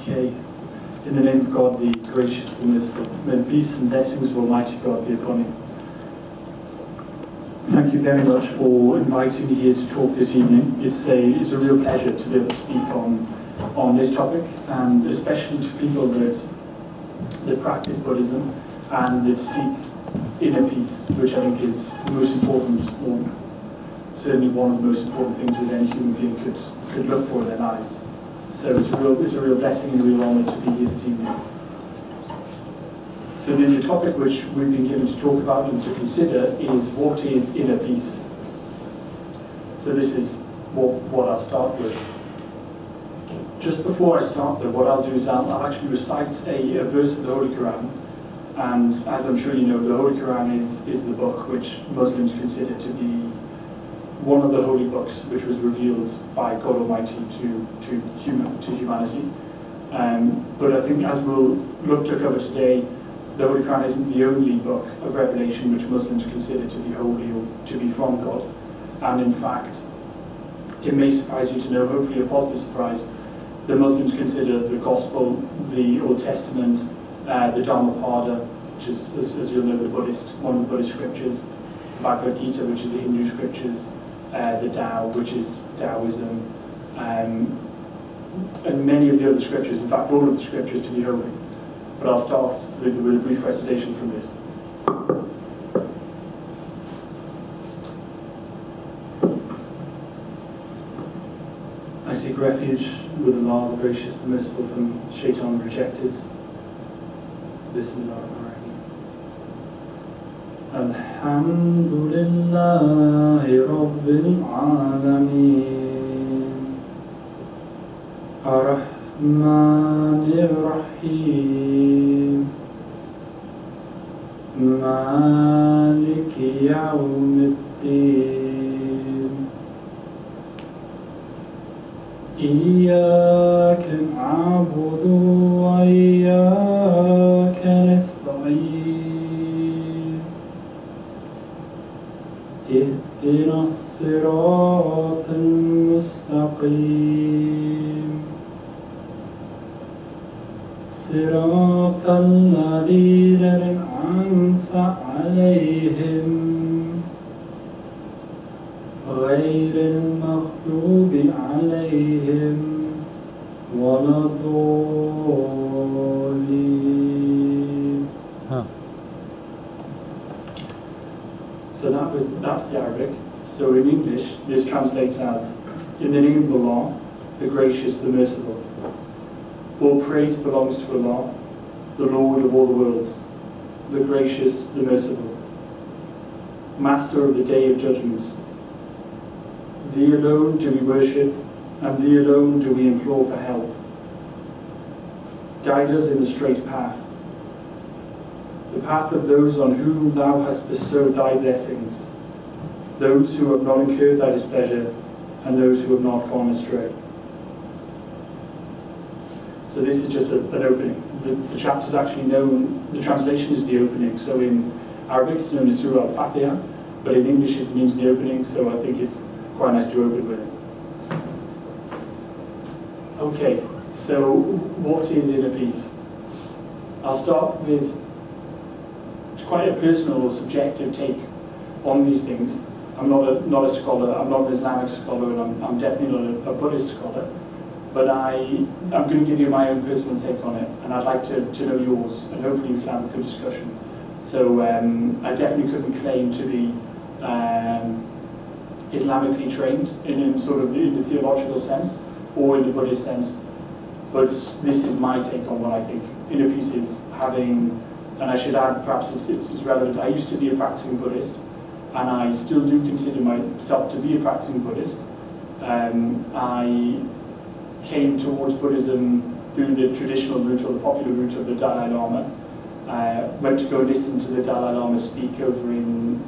Okay. In the name of God, the gracious and merciful, may peace and blessings of Almighty God be upon you. Thank you very much for inviting me here to talk this evening. It's a real pleasure to be able to speak on this topic, and especially to people that practice Buddhism and that seek inner peace, which I think is the most important, or certainly one of the most important things that any human being could look for in their lives. So it's a real blessing and a real honour to be here this evening. So the topic which we've been given to talk about and to consider is what is inner peace. So this is what I'll start with. Just before I start though, what I'll do is I'll actually recite a verse of the Holy Quran. And as I'm sure you know, the Holy Quran is the book which Muslims consider to be one of the holy books which was revealed by God Almighty to humanity. But I think as we'll look to cover today, the Holy Quran isn't the only book of revelation which Muslims consider to be holy or to be from God. And in fact, it may surprise you to know, hopefully a positive surprise, the Muslims consider the Gospel, the Old Testament, the Dhammapada, which is, as you'll know, one of the Buddhist scriptures, the Bhagavad Gita, which is the Hindu scriptures, the Tao, which is Taoism, and many of the other scriptures, in fact all of the scriptures, to be holy. But I'll start with a brief recitation from this. I seek refuge with Allah, the gracious, the merciful, from Shaitan rejected. Bismillah. Alhamdulillahi Rabbil Alameen Ar-Rahmanir Rahim Maliki Yawmiddin Iyyaka na'budu wa iyyaka nasta'in اهدنا الصراط المستقيم صراط الذين أنعمت عليهم غير المغضوب عليهم ولا الضالين. So that's the Arabic. So in English, this translates as, in the name of Allah, the gracious, the merciful. All praise belongs to Allah, the Lord of all the worlds, the gracious, the merciful, Master of the day of judgment. Thee alone do we worship, and Thee alone do we implore for help. Guide us in the straight path, the path of those on whom Thou hast bestowed Thy blessings, those who have not incurred Thy displeasure, and those who have not gone astray. So this is just an opening. The chapter is actually known, the translation is the opening. So in Arabic it's known as Surah Al-Fatiha, but in English it means the opening, so I think it's quite nice to open with it. Okay, so what is inner peace? I'll start with quite a personal or subjective take on these things. I'm not a scholar, I'm not an Islamic scholar, and I'm definitely not a Buddhist scholar, but I'm going to give you my own personal take on it, and I'd like to know yours, and hopefully we can have a good discussion. So I definitely couldn't claim to be Islamically trained in the theological sense, or in the Buddhist sense, but this is my take on what I think inner peace is. Having, and I should add, perhaps it's relevant, I used to be a practicing Buddhist, and I still do consider myself to be a practicing Buddhist. I came towards Buddhism through the traditional route, or the popular route of the Dalai Lama. Went to go listen to the Dalai Lama speak over in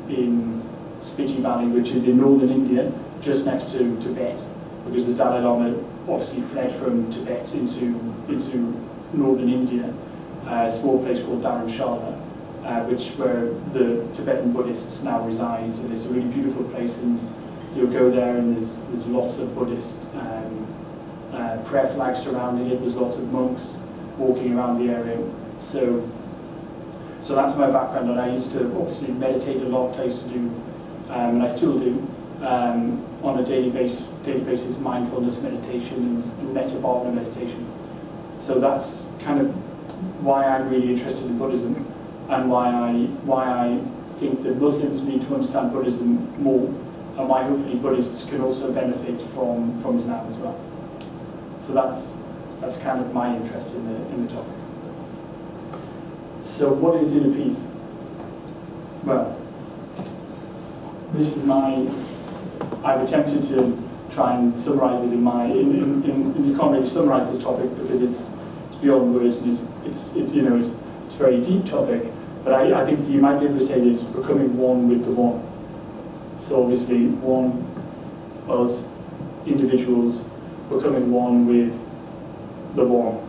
Spiti Valley, which is in northern India, just next to Tibet, because the Dalai Lama obviously fled from Tibet into northern India. A small place called Dharamshala, where the Tibetan Buddhists now reside. So it's a really beautiful place, and you'll go there and there's lots of Buddhist prayer flags surrounding it. There's lots of monks walking around the area. So that's my background, and I used to obviously meditate a lot. I used to do, and I still do, on a daily basis, mindfulness meditation and metta-bhavana meditation. So that's kind of why I'm really interested in Buddhism, and why I think that Muslims need to understand Buddhism more, and why hopefully Buddhists can also benefit from Islam as well. So that's kind of my interest in the topic. So what is inner peace? Well, this is I've attempted to try and summarize it you can't really summarize this topic because it's beyond words, and it's a very deep topic, but I think you might be able to say that it's becoming one with the one. So obviously one, us, individuals, becoming one with the one.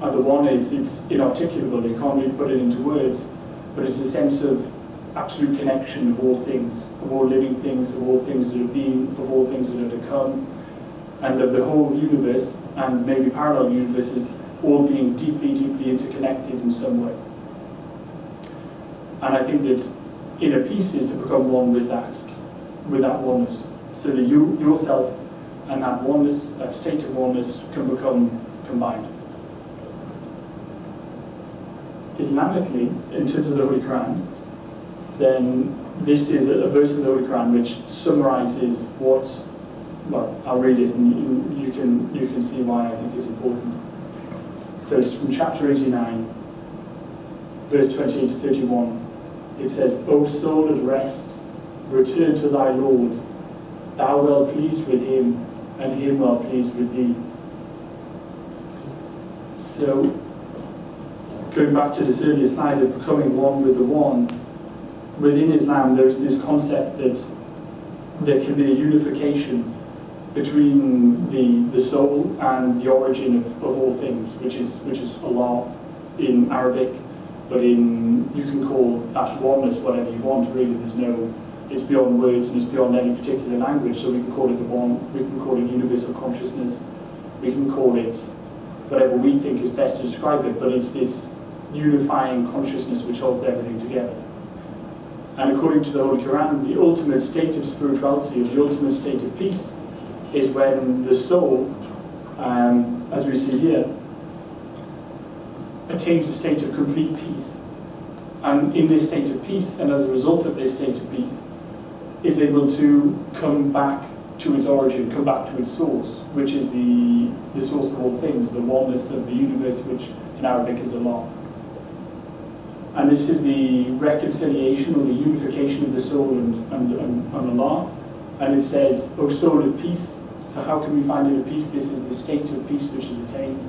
And the one it's inarticulable, you can't really put it into words, but it's a sense of absolute connection of all things, of all living things, of all things that have been, of all things that are to come, and of the whole universe, and maybe parallel universes, all being deeply, deeply interconnected in some way. And I think that inner peace is to become one with that oneness, so that yourself and that oneness, that state of oneness, can become combined. Islamically, in terms of the Holy Quran, then this is a verse of the Holy Quran which summarizes what, well, I'll read it and you can see why I think it's important. So it's from chapter 89, verse 28 to 31. It says, O soul at rest, return to thy Lord, thou well pleased with him, and him well pleased with thee. So, going back to this earlier slide of becoming one with the one, within Islam there's this concept that there can be a unification between the soul and the origin of all things, which is Allah in Arabic, but you can call that oneness whatever you want, really. It's beyond words and it's beyond any particular language, so we can call it the one, we can call it universal consciousness, we can call it whatever we think is best to describe it, but it's this unifying consciousness which holds everything together. And according to the Holy Quran, the ultimate state of spirituality, or the ultimate state of peace, is when the soul, as we see here, attains a state of complete peace. And in this state of peace, and as a result of this state of peace, is able to come back to its origin, come back to its source, which is the source of all things, the oneness of the universe, which in Arabic is Allah. And this is the reconciliation or the unification of the soul and Allah. And it says, O soul at peace. So how can we find inner peace? This is the state of peace which is attained.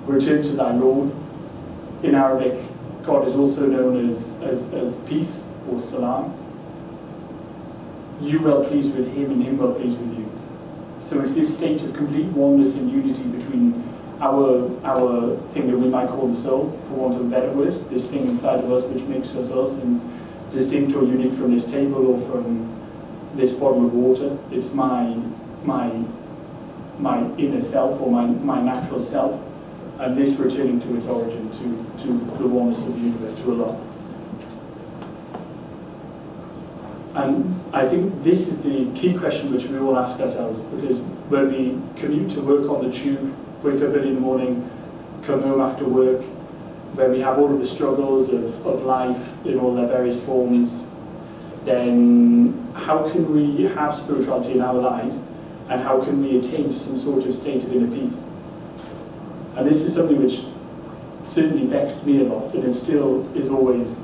Return to thy Lord. In Arabic, God is also known as peace or salam. You well pleased with him and him well pleased with you. So it's this state of complete oneness and unity between our thing that we might call the soul, for want of a better word, this thing inside of us which makes us us and distinct or unique from this table or from this bottle of water. It's my inner self or my natural self, and this returning to its origin, to the oneness of the universe, to Allah. And I think this is the key question which we all ask ourselves, because when we commute to work on the tube, wake up early in the morning, come home after work, where we have all of the struggles of life in all their various forms, then how can we have spirituality in our lives, and how can we attain to some sort of state of inner peace? And this is something which certainly vexed me a lot, and it still is always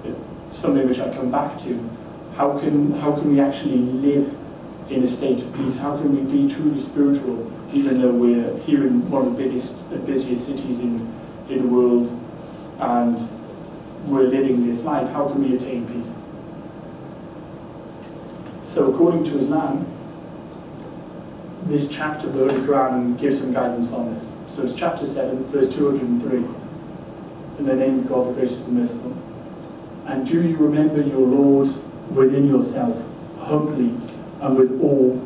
something which I come back to. How can we actually live in a state of peace? How can we be truly spiritual, even though we're here in one of the biggest and busiest cities in the world, and we're living this life? How can we attain peace? So according to Islam, this chapter of the Holy Quran gives some guidance on this. So it's chapter 7, verse 203. In the name of God, the gracious and merciful. And do you remember your Lord within yourself, humbly and with awe,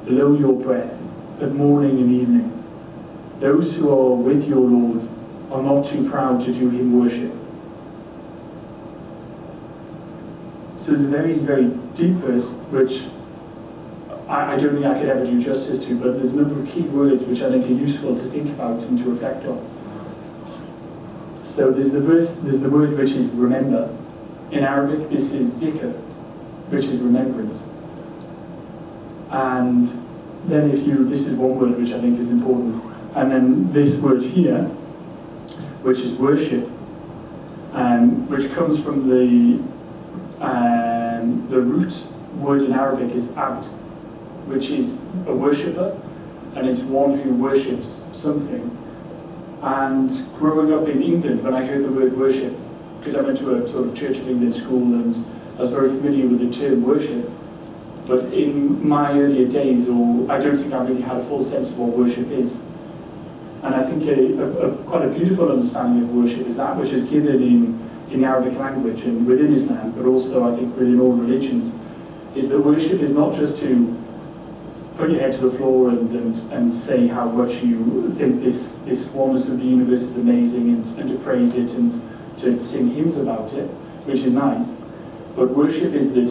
below your breath, at morning and evening. Those who are with your Lord are not too proud to do him worship. So it's a very, very deep verse, which I don't think I could ever do justice to, but there's a number of key words which I think are useful to think about and to reflect on. So there's the word which is remember. In Arabic, this is zikr, which is remembrance. And then this is one word which I think is important. And then this word here, which is worship, which comes from the root word in Arabic is abd, which is a worshipper, and it's one who worships something. And growing up in England, when I heard the word worship, because I went to a sort of Church of England school and I was very familiar with the term worship, but in my earlier days, I don't think I really had a full sense of what worship is. And I think quite a beautiful understanding of worship is that which is given in the Arabic language and within Islam, but also I think within all religions, is that worship is not just to put your head to the floor and say how much you think this oneness of the universe is amazing and to praise it and to sing hymns about it, which is nice. But worship is that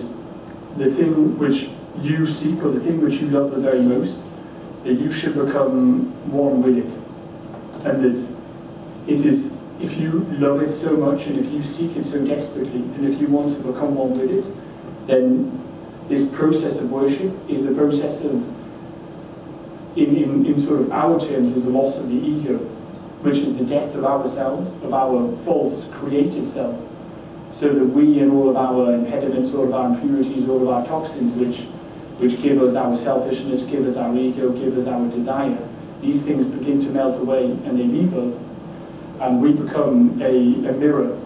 the thing which you seek or the thing which you love the very most, that you should become one with it. And that it is, if you love it so much and if you seek it so desperately and if you want to become one with it, then this process of worship is the process of, in sort of our terms, is the loss of the ego, which is the death of ourselves, of our false created self, so that we and all of our impediments, all of our impurities, all of our toxins, which give us our selfishness, give us our ego, give us our desire, these things begin to melt away and they leave us, and we become a mirror,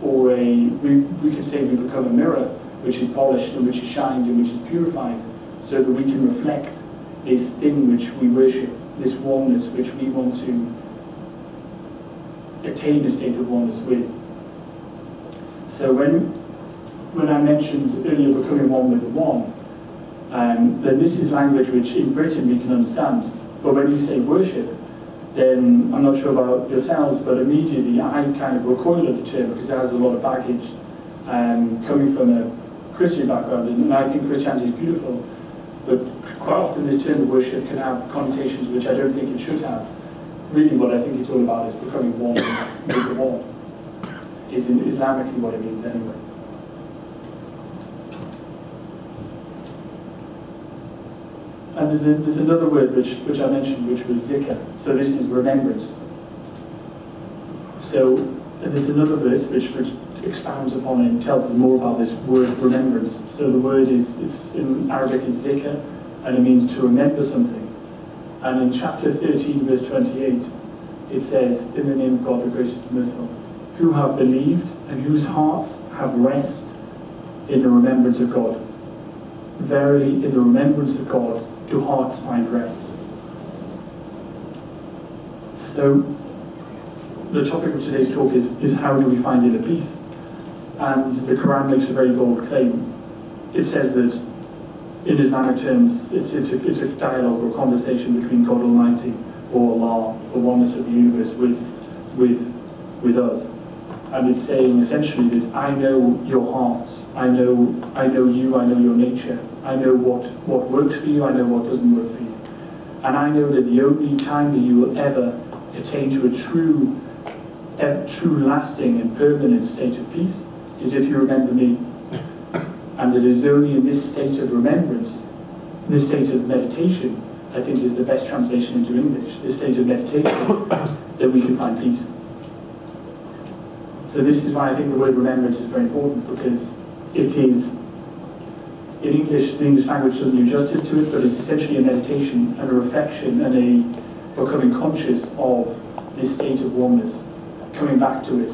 or we could say we become a mirror which is polished and which is shined and which is purified, so that we can reflect this thing which we worship, this oneness which we want to attain a state of oneness with. So when I mentioned earlier becoming one with the one, then this is language which in Britain we can understand. But when you say worship, then I'm not sure about yourselves, but immediately I kind of recoil at the term because it has a lot of baggage coming from a Christian background, and I think Christianity is beautiful, but quite often this term of worship can have connotations which I don't think it should have. Really what I think it's all about is becoming one with the one, is Islamically what it means anyway. And there's another word which I mentioned, which was zikr. So this is remembrance. So there's another verse which expounds upon it and tells us more about this word remembrance. So the word it's in Arabic it's zikr, and it means to remember something. And in chapter 13, verse 28, it says, in the name of God, the gracious and merciful, who have believed and whose hearts have rest in the remembrance of God. Verily, in the remembrance of God, do hearts find rest. So, the topic of today's talk is how do we find inner peace? And the Quran makes a very bold claim. It says that, in Islamic terms, it's a dialogue or conversation between God Almighty, or Allah, the oneness of the universe, with us. And it's saying essentially that I know your hearts, I know you, I know your nature, I know what works for you, I know what doesn't work for you. And I know that the only time that you will ever attain to a true lasting and permanent state of peace is if you remember me. And that it is only in this state of remembrance, this state of meditation, I think is the best translation into English, this state of meditation, that we can find peace. So this is why I think the word remembrance is very important, because it is, in English, the English language doesn't do justice to it, but it's essentially a meditation and a reflection and a becoming conscious of this state of oneness, coming back to it.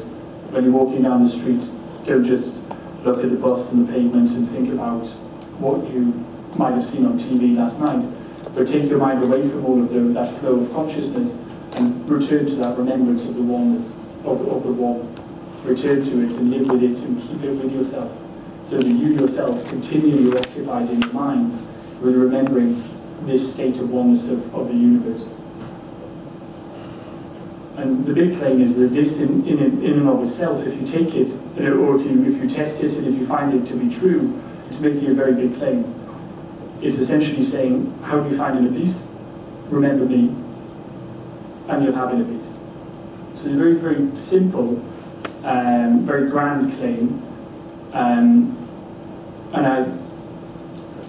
When you're walking down the street, don't just look at the bus and the pavement and think about what you might have seen on TV last night, but take your mind away from all of that flow of consciousness and return to that remembrance of the oneness, of the one. Return to it and live with it and keep it with yourself, so that you yourself continually are occupied in your mind with remembering this state of oneness of the universe. And the big claim is that this in and of itself, if you take it, or if you test it, and if you find it to be true, it's making a very big claim. It's essentially saying, how do you find inner peace? Remember me, and you'll have inner peace. So it's a very, very simple, very grand claim. And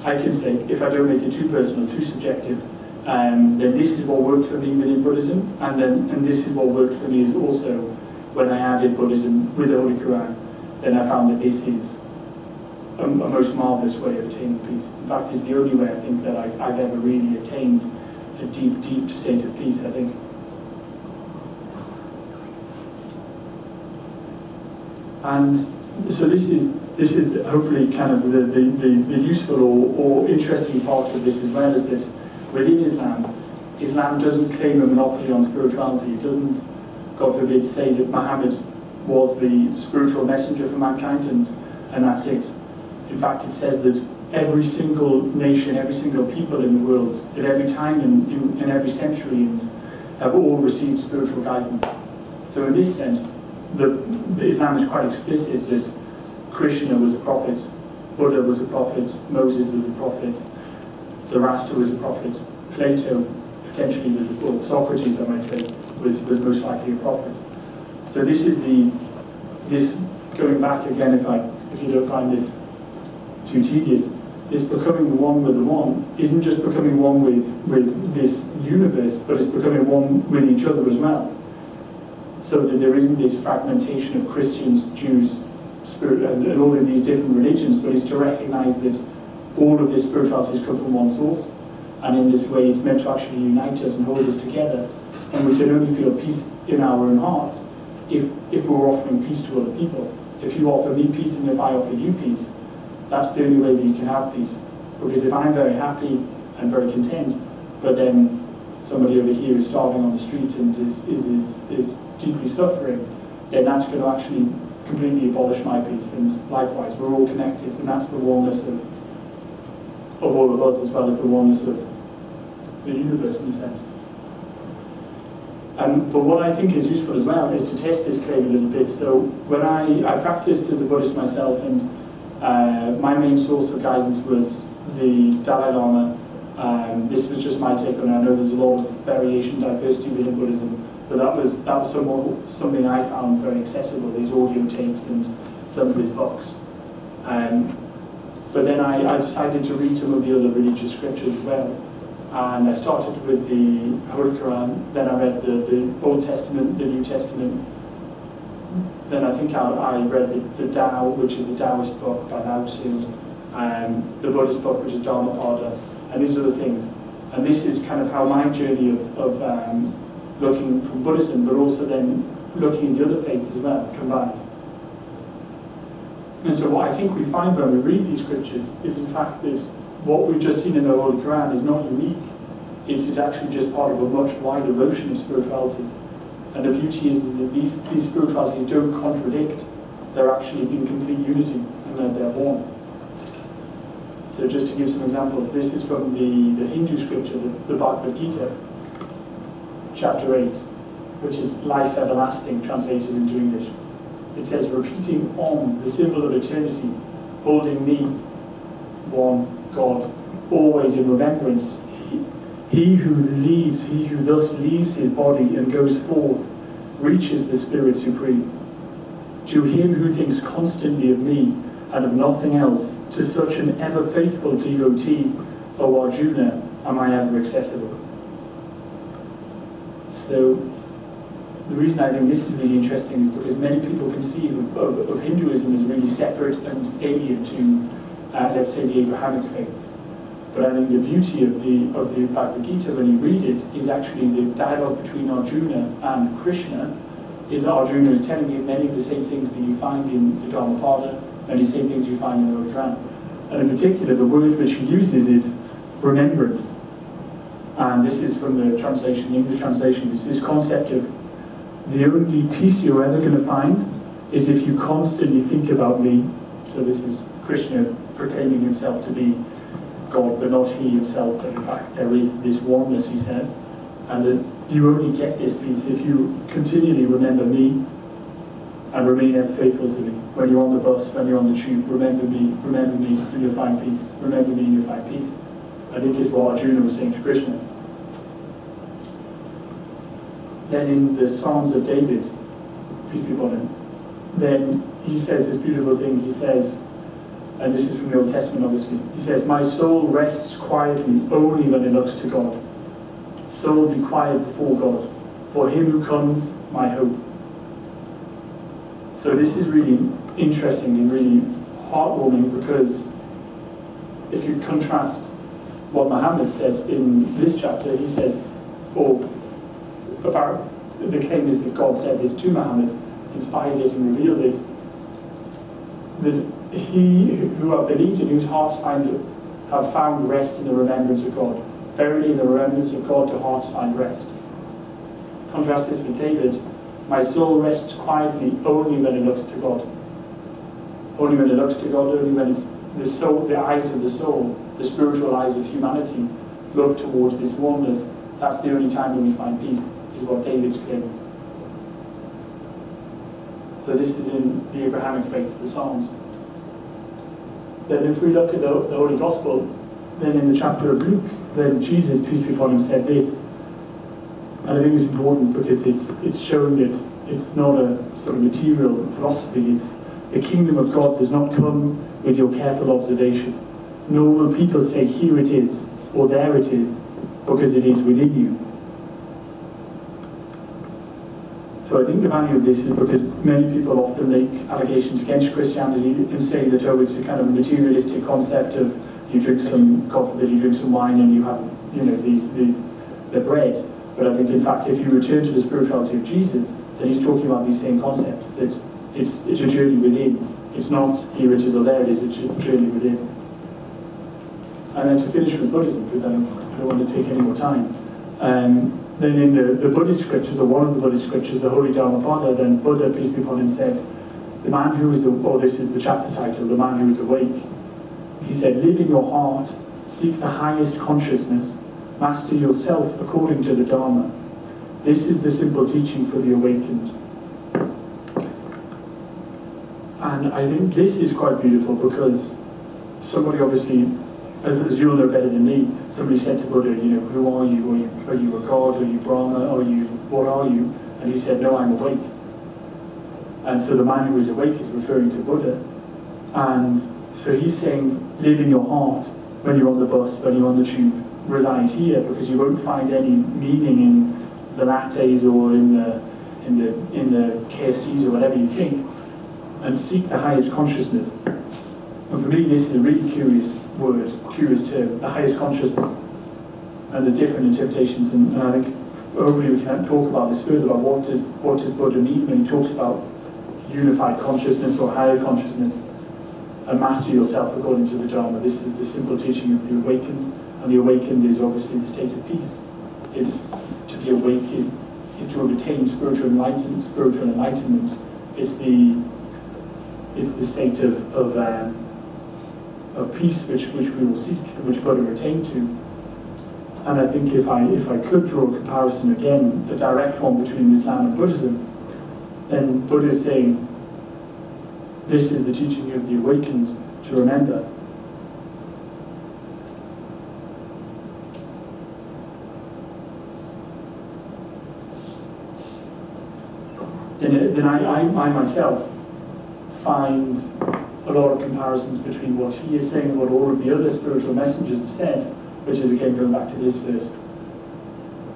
I can say, if I don't make it too personal, too subjective, then this is what worked for me within Buddhism, and this is what worked for me is also when I added Buddhism with the Holy Quran. Then I found that this is a most marvelous way of attaining peace. In fact, it's the only way I think that I've ever really attained a deep, deep state of peace, I think. And so this is hopefully kind of the useful or interesting part of this, as well as that within Islam doesn't claim a monopoly on spirituality. It doesn't, God forbid, say that Muhammad was the spiritual messenger for mankind and that's it. In fact, it says that every single nation, every single people in the world, at every time in every century, have all received spiritual guidance. So in this sense, the Islam is quite explicit that Krishna was a prophet, Buddha was a prophet, Moses was a prophet, Zoroaster was a prophet, Plato potentially was or Socrates, I might say, was most likely a prophet. So this is this going back again, if you don't find this too tedious, this becoming one with the one isn't just becoming one with this universe, but it's becoming one with each other as well. So that there isn't this fragmentation of Christians, Jews, spirit, and all of these different religions, but it's to recognize that all of this spirituality has come from one source, and in this way it's meant to actually unite us and hold us together, and we can only feel peace in our own hearts if we're offering peace to other people. If you offer me peace and if I offer you peace, that's the only way that you can have peace. Because if I'm very happy and very content, but then somebody over here is starving on the street and is deeply suffering, then that's going to actually completely abolish my peace. And likewise, we're all connected, and that's the oneness of all of us, as well as the oneness of the universe in a sense. But what I think is useful as well is to test this claim a little bit. So when I practiced as a Buddhist myself, and my main source of guidance was the Dalai Lama. This was just my take on it. I know there's a lot of variation, diversity within Buddhism, but that was something I found very accessible, these audio tapes and some of his books. But then I decided to read some of the other religious scriptures as well. And I started with the Holy Quran, then I read the Old Testament, the New Testament. Then I think I read the Tao, which is the Taoist book by Lao Tzu, the Buddhist book, which is Dharmapada, and these are the things. And this is kind of how my journey of looking from Buddhism, but also then looking at the other faiths as well, combined. And so what I think we find when we read these scriptures is in fact that what we've just seen in the Holy Quran is not unique. It's actually just part of a much wider ocean of spirituality. And the beauty is that these spiritualities don't contradict. They're actually in complete unity, and they're one. So just to give some examples, this is from the Hindu scripture, the Bhagavad Gita, chapter 8, which is life everlasting, translated into English. It says, repeating Om, the symbol of eternity, holding me, one God, always in remembrance. He who thus leaves his body and goes forth, reaches the Spirit Supreme. To him who thinks constantly of me and of nothing else, to such an ever faithful devotee, O Arjuna, am I ever accessible. So, the reason I think this is really interesting is because many people conceive of Hinduism as really separate and alien to, let's say, the Abrahamic faiths. But I think the beauty of the Bhagavad Gita, when you read it, is actually the dialogue between Arjuna and Krishna, is that Arjuna is telling him many of the same things that you find in the Dharmapada, many of the same things you find in the Holy Quran. And in particular, the word which he uses is remembrance. And this is from the translation, the English translation. It's this concept of the only peace you're ever going to find is if you constantly think about me. So this is Krishna proclaiming himself to be God, but not he himself, but in fact there is this oneness, he says. and that you only get this peace if you continually remember me and remain ever faithful to me. When you're on the bus, when you're on the tube, remember me, and you'll find peace. Remember me and you'll find peace. I think is what Arjuna was saying to Krishna. Then in the Psalms of David, peace be upon him, then he says this beautiful thing. He says, and this is from the Old Testament obviously, he says, my soul rests quietly only when it looks to God. Soul, be quiet before God. For him who comes, my hope. So this is really interesting and really heartwarming, because if you contrast what Muhammad said in this chapter, he says, or about the claim is that God said this to Muhammad, inspired it and revealed it, that he who have believed in whose hearts have found rest in the remembrance of God. Verily in the remembrance of God do hearts find rest. Contrast this with David, my soul rests quietly only when it looks to God. Only when it looks to God, only when it's the soul, the eyes of the soul, the spiritual eyes of humanity look towards this oneness. That's the only time when we find peace, is what David's claiming. So this is in the Abrahamic faith, the Psalms. Then if we look at the Holy Gospel, then in the chapter of Luke, then Jesus, peace be upon him, said this. And I think it's important because it's showing that it's not a sort of material philosophy. It's the kingdom of God does not come with your careful observation, nor will people say, here it is, or there it is, because it is within you. So I think the value of this is because many people often make allegations against Christianity and say that, oh, it's a kind of materialistic concept of you drink some coffee, you drink some wine, and you have, you know, the bread. But I think, in fact, if you return to the spirituality of Jesus, then he's talking about these same concepts, that it's a journey within. It's not here it is or there it is, it's a journey within. And then to finish with Buddhism, because I don't want to take any more time, then in the Buddhist scriptures, or one of the Buddhist scriptures, the Holy Dharmapada, then Buddha, peace be upon him, said, the man who is, or this is the chapter title, the man who is awake, he said, live in your heart, seek the highest consciousness, master yourself according to the Dharma. This is the simple teaching for the awakened. And I think this is quite beautiful because somebody obviously, as you'll know better than me, somebody said to Buddha, you know, who are you? Are you a god? Are you Brahma? What are you? And he said, no, I'm awake. And so the man who is awake is referring to Buddha. And so he's saying, live in your heart when you're on the bus, when you're on the tube. Reside here, because you won't find any meaning in the lattes or in the KFCs or whatever you think, and seek the highest consciousness. And for me, this is a really curious word, curious term, the highest consciousness. And there's different interpretations, and I think hopefully we can talk about this further, about what does Buddha mean when he talks about unified consciousness or higher consciousness, and master yourself according to the Dharma. This is the simple teaching of the awakened. And the awakened is obviously the state of peace. It's to be awake is to have attained spiritual enlightenment. It's the state of peace which we will seek and which Buddha attained to. And I think if I could draw a comparison again, a direct one between Islam and Buddhism, then Buddha is saying this is the teaching of the awakened to remember. Then I myself find a lot of comparisons between what he is saying and what all of the other spiritual messengers have said, which is again going back to this verse.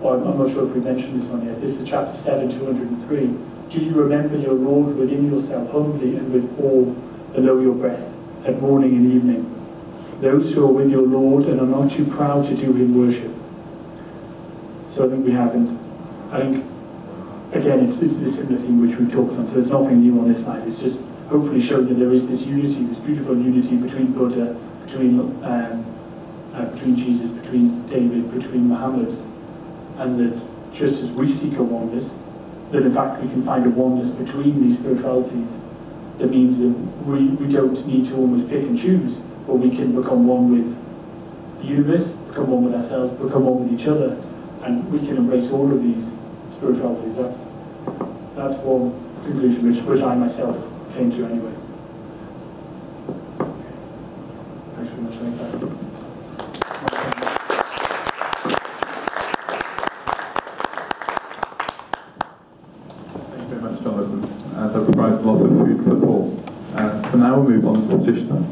Or I'm not sure if we mentioned this one yet. This is chapter 7, 203. Do you remember your Lord within yourself humbly and with awe below your breath at morning and evening? Those who are with your Lord and are not too proud to do him worship. So I think we haven't. I think again, it's this similar thing which we've talked on, so there's nothing new on this slide. It's just hopefully showing that there is this unity, this beautiful unity between Buddha, between Jesus, between David, between Muhammad, and that just as we seek a oneness, that in fact we can find a oneness between these spiritualities. That means that we don't need to almost pick and choose, but we can become one with the universe, become one with ourselves, become one with each other, and we can embrace all of these spiritualities. That's one conclusion which I myself came to anyway. Thanks very much. Thank you very much, Jonathan. That provides lots of food for thought. So now we'll move on to Jishna.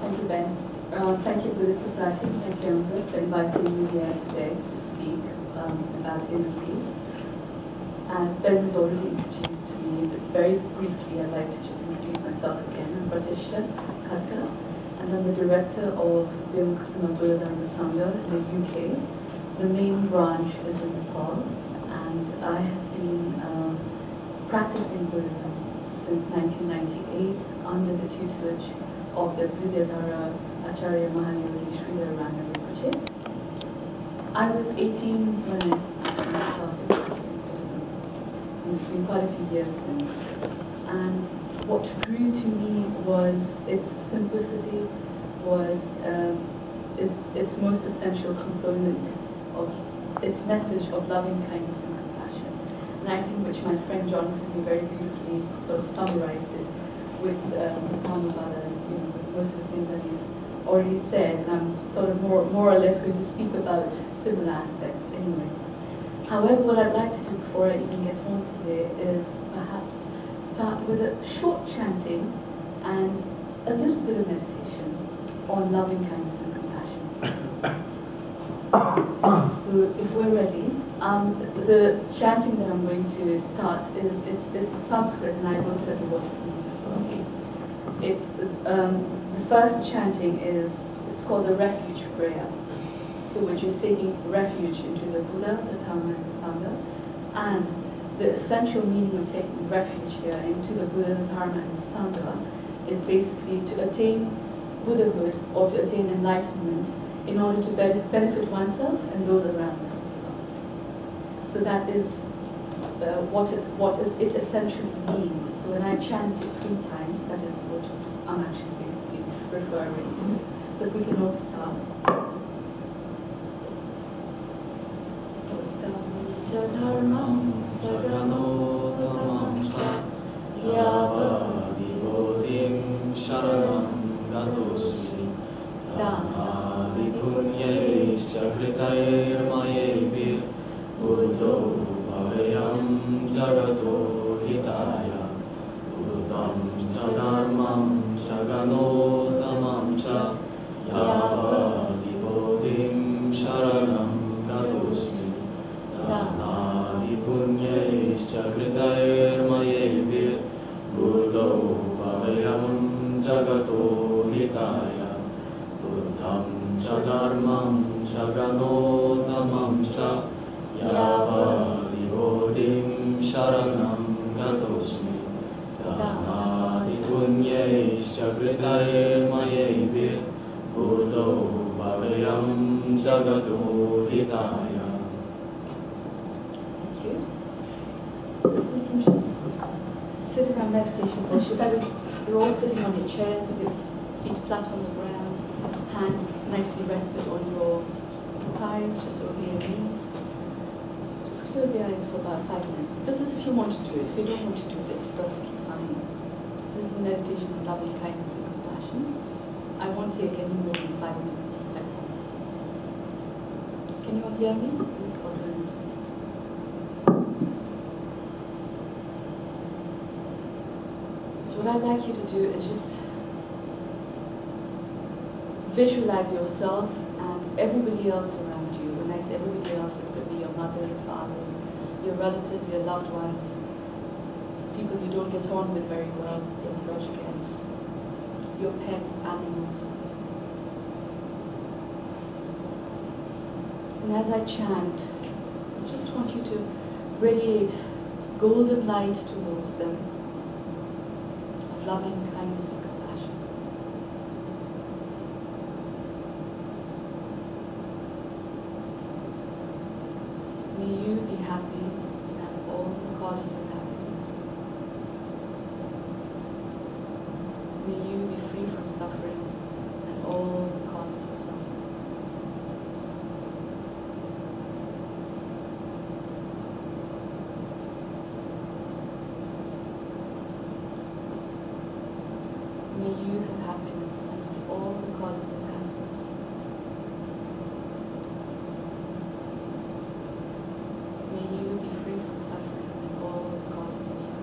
Thank you, Ben. Thank you, Buddhist Society. Thank you, AMSA, for inviting me here today to speak about inner peace. As Ben has already introduced me, but very briefly, I'd like to just introduce myself again. I'm Pratishta Khatkar, and I'm the director of Buddhism Buddha Sangha in the UK. The main branch is in Nepal, and I have been practicing Buddhism since 1998 under the tutelage of the Vidyadhara Acharya Mahayogi Sridhar Rangavinpoche. I was 18 when I started practicing Buddhism, and it's been quite a few years since. And what drew to me was its simplicity, was its most essential component of its message of loving kindness and compassion. And I think which my friend Jonathan very beautifully sort of summarized it with the Dhammapada, with most of the things that he's already said. And I'm sort of more or less going to speak about similar aspects anyway. However, what I'd like to do before I even get on today is perhaps start with a short chanting and a little bit of meditation on loving kindness and compassion. So if we're ready, the chanting that I'm going to start it's Sanskrit, and I will tell you what it means as well. It's the first chanting it's called the refuge prayer. So we're just taking refuge into the Buddha, the Dhamma, and the Sangha, and the essential meaning of taking refuge here into the Buddha, the Dharma, and the Sangha is basically to attain Buddhahood or to attain enlightenment in order to benefit oneself and those around us as well. So that is what it essentially means. So when I chant it 3 times, that is what I'm actually basically referring to. So if we can all start. Dharmam Saganotamam Sa Yavadivodim Sharanam Gatosmi Dhamadi Punyai Sakritair Mayevi Buddho Bhavayam Jagato Hitaya Buddham Sagarmam Saganotamam Sa Yavadivodim Sharanam Gatosmi Dhamadi Punyai Sakritair Mayevi Buddho Bhavayam Jagato Hitaya Buddham Sagarmam Saganotamam Sa Yavadivodim Sharanam Gatosmi Dhamadi Punyai Sakritair Mayevi Buddho Bhavayam Jagato Hitaya. We can just sit in our meditation posture. That is, you're all sitting on your chairs with your feet flat on the ground, hand nicely rested on your thighs, just over your knees. Just close your eyes for about 5 minutes. This is if you want to do it. If you don't want to do it, it's perfectly fine. This is a meditation of loving kindness and compassion. I won't take any more than 5 minutes, I promise. Can you all hear me? Please hold on. So what I'd like you to do is just visualize yourself and everybody else around you. When I say everybody else, it could be your mother, your father, your relatives, your loved ones, people you don't get on with very well, you have a grudge against, your pets, animals. And as I chant, I just want you to radiate golden light towards them, of loving kindness and compassion. May you be happy, you have all the causes of happiness. May you be free from suffering and all the causes of suffering. May you have happiness and of all the causes of happiness. May you be free from suffering and all the causes of suffering.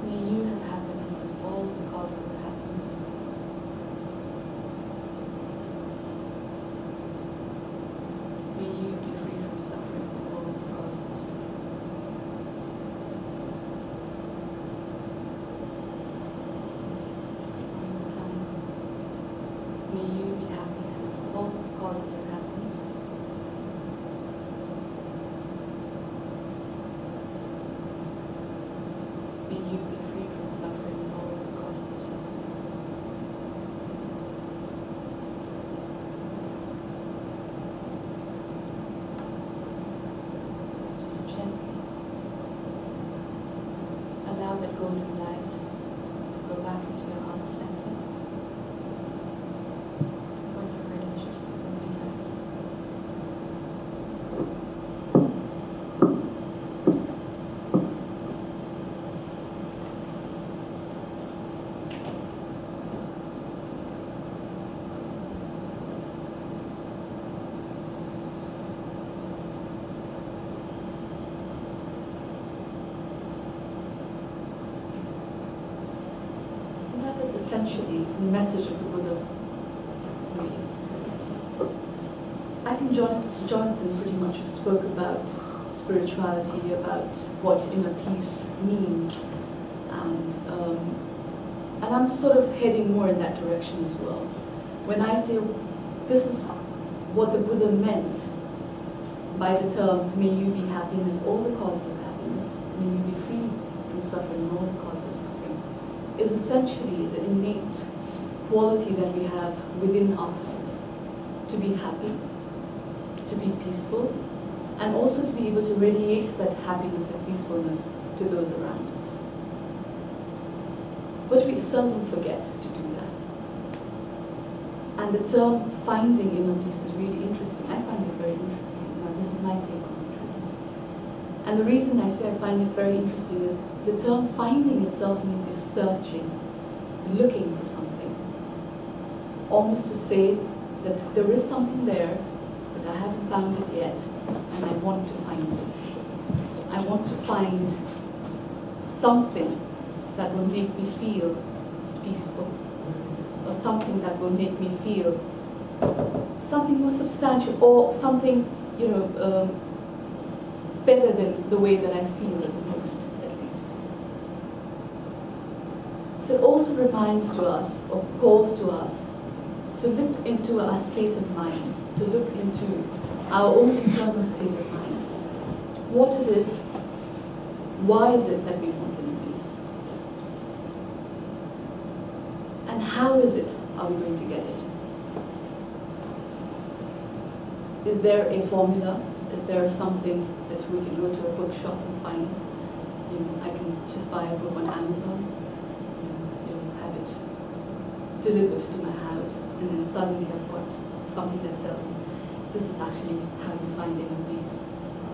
May you have happiness and of all the causes of happiness. May you be free from suffering and all the causes of suffering. Just one more time. May you be happy and of all the causes of happiness. May you be free from suffering and all the causes of suffering. Just gently allow that golden light to go back into your heart center. When you're ready, just open your eyes. And that is essentially the message of the Buddha. I think Jonathan pretty much spoke about spirituality, about what inner peace means, and I'm sort of heading more in that direction as well. When I say this is what the Buddha meant by the term, may you be happy in all the causes of happiness, may you be free from suffering and all the causes of suffering, is essentially the innate quality that we have within us to be happy, to be peaceful, and also to be able to radiate that happiness and peacefulness to those around us. But we seldom forget to do that. And the term finding inner peace is really interesting. I find it very interesting. Now, this is my take on it. And the reason I say I find it very interesting is the term finding itself means you're searching, looking for something. Almost to say that there is something there, but I haven't found it yet, and I want to find it. I want to find something that will make me feel peaceful, or something that will make me feel something more substantial, or something, better than the way that I feel at the moment, at least. So it also reminds to us, or calls to us, to look into our state of mind, to look into our own internal state of mind. What it is, why is it that we want inner peace? And how is it, are we going to get it? Is there a formula? Is there something that we can go to a bookshop and find? I can just buy a book on Amazon, have it delivered to my house, and then suddenly I've got something that tells me this is actually how you find inner peace.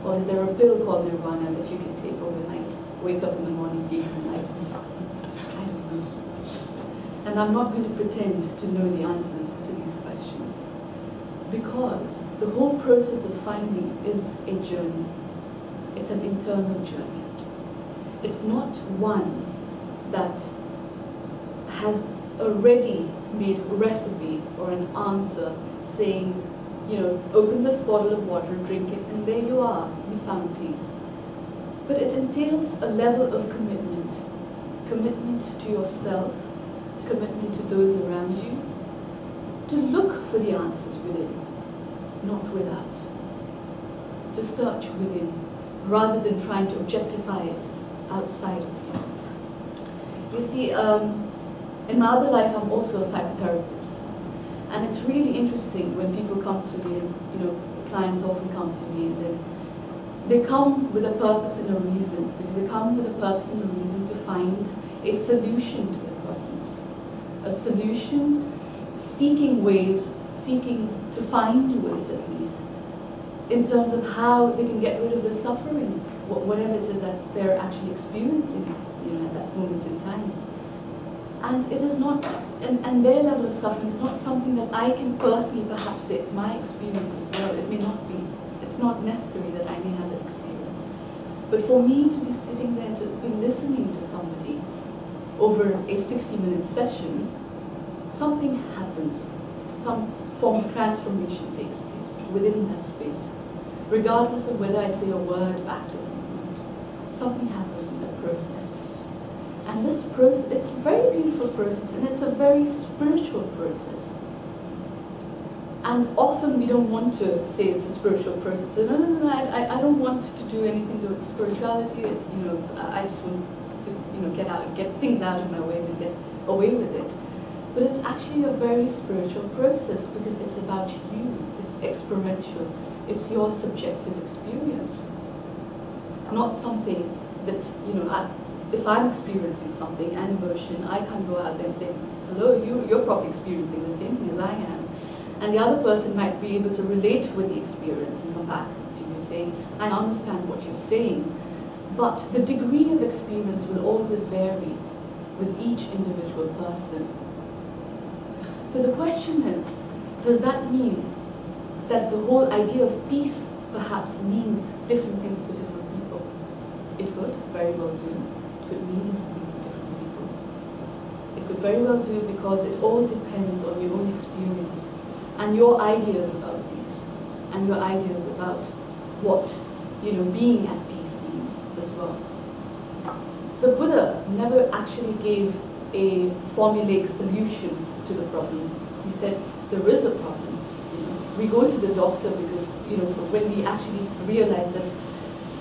Or is there a pill called nirvana that you can take overnight, wake up in the morning, be enlightened? I don't know. And I'm not going to pretend to know the answers to these questions, because the whole process of finding is a journey. It's an internal journey. It's not one that has a ready-made recipe or an answer saying, open this bottle of water, drink it, and there you are, you found peace. But it entails a level of commitment. Commitment to yourself, commitment to those around you, to look for the answers within, not without. To search within, rather than trying to objectify it outside of you. You see, In my other life, I'm also a psychotherapist. And it's really interesting when people come to me, clients often come to me, and then they come with a purpose and a reason, because they come with a purpose and a reason to find a solution to their problems. A solution, seeking to find ways at least, in terms of how they can get rid of their suffering, whatever it is that they're actually experiencing, at that moment in time. And it is not, and their level of suffering is not something that I can personally perhaps say it's my experience as well. It may not be. It's not necessary that I may have that experience. But for me to be sitting there, to be listening to somebody over a 60-minute session, something happens. Some form of transformation takes place within that space. Regardless of whether I say a word back to them or not, something happens in that process. And this process, it's a very beautiful process, and it's a very spiritual process. And often we don't want to say it's a spiritual process. So, no, I don't want to do anything to do with spirituality. It's, I just want to, get things out of my way and get away with it. But it's actually a very spiritual process, because it's about you. It's experiential. It's your subjective experience. Not something that, if I'm experiencing something, an emotion, I can't go out there and say, hello, you're probably experiencing the same thing as I am. And the other person might be able to relate with the experience and come back to you saying, I understand what you're saying. But the degree of experience will always vary with each individual person. So the question is, does that mean that the whole idea of peace perhaps means different things to different people? It could very well do. It could mean different things to different people. It could very well do, because it all depends on your own experience and your ideas about peace, and your ideas about what being at peace means as well. The Buddha never actually gave a formulaic solution to the problem. He said there is a problem. We go to the doctor because when we actually realize that,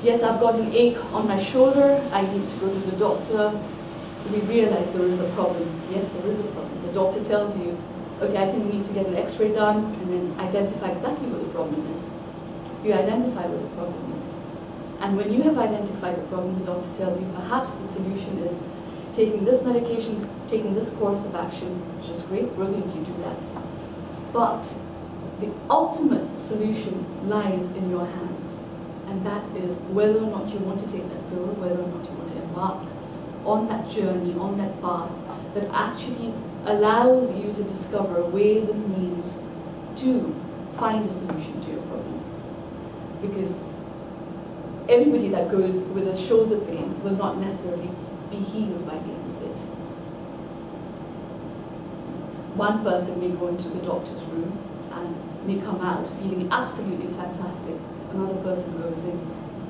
yes, I've got an ache on my shoulder, I need to go to the doctor. We realize there is a problem. Yes, there is a problem. The doctor tells you, okay, I think we need to get an X-ray done, and then identify exactly what the problem is. You identify what the problem is. And when you have identified the problem, the doctor tells you perhaps the solution is taking this medication, taking this course of action, which is great, brilliant, you do that. But the ultimate solution lies in your hands. And that is whether or not you want to take that pill, whether or not you want to embark on that journey, on that path, that actually allows you to discover ways and means to find a solution to your problem. Because everybody that goes with a shoulder pain will not necessarily be healed by the end of it. One person may go into the doctor's room and may come out feeling absolutely fantastic. Another person goes in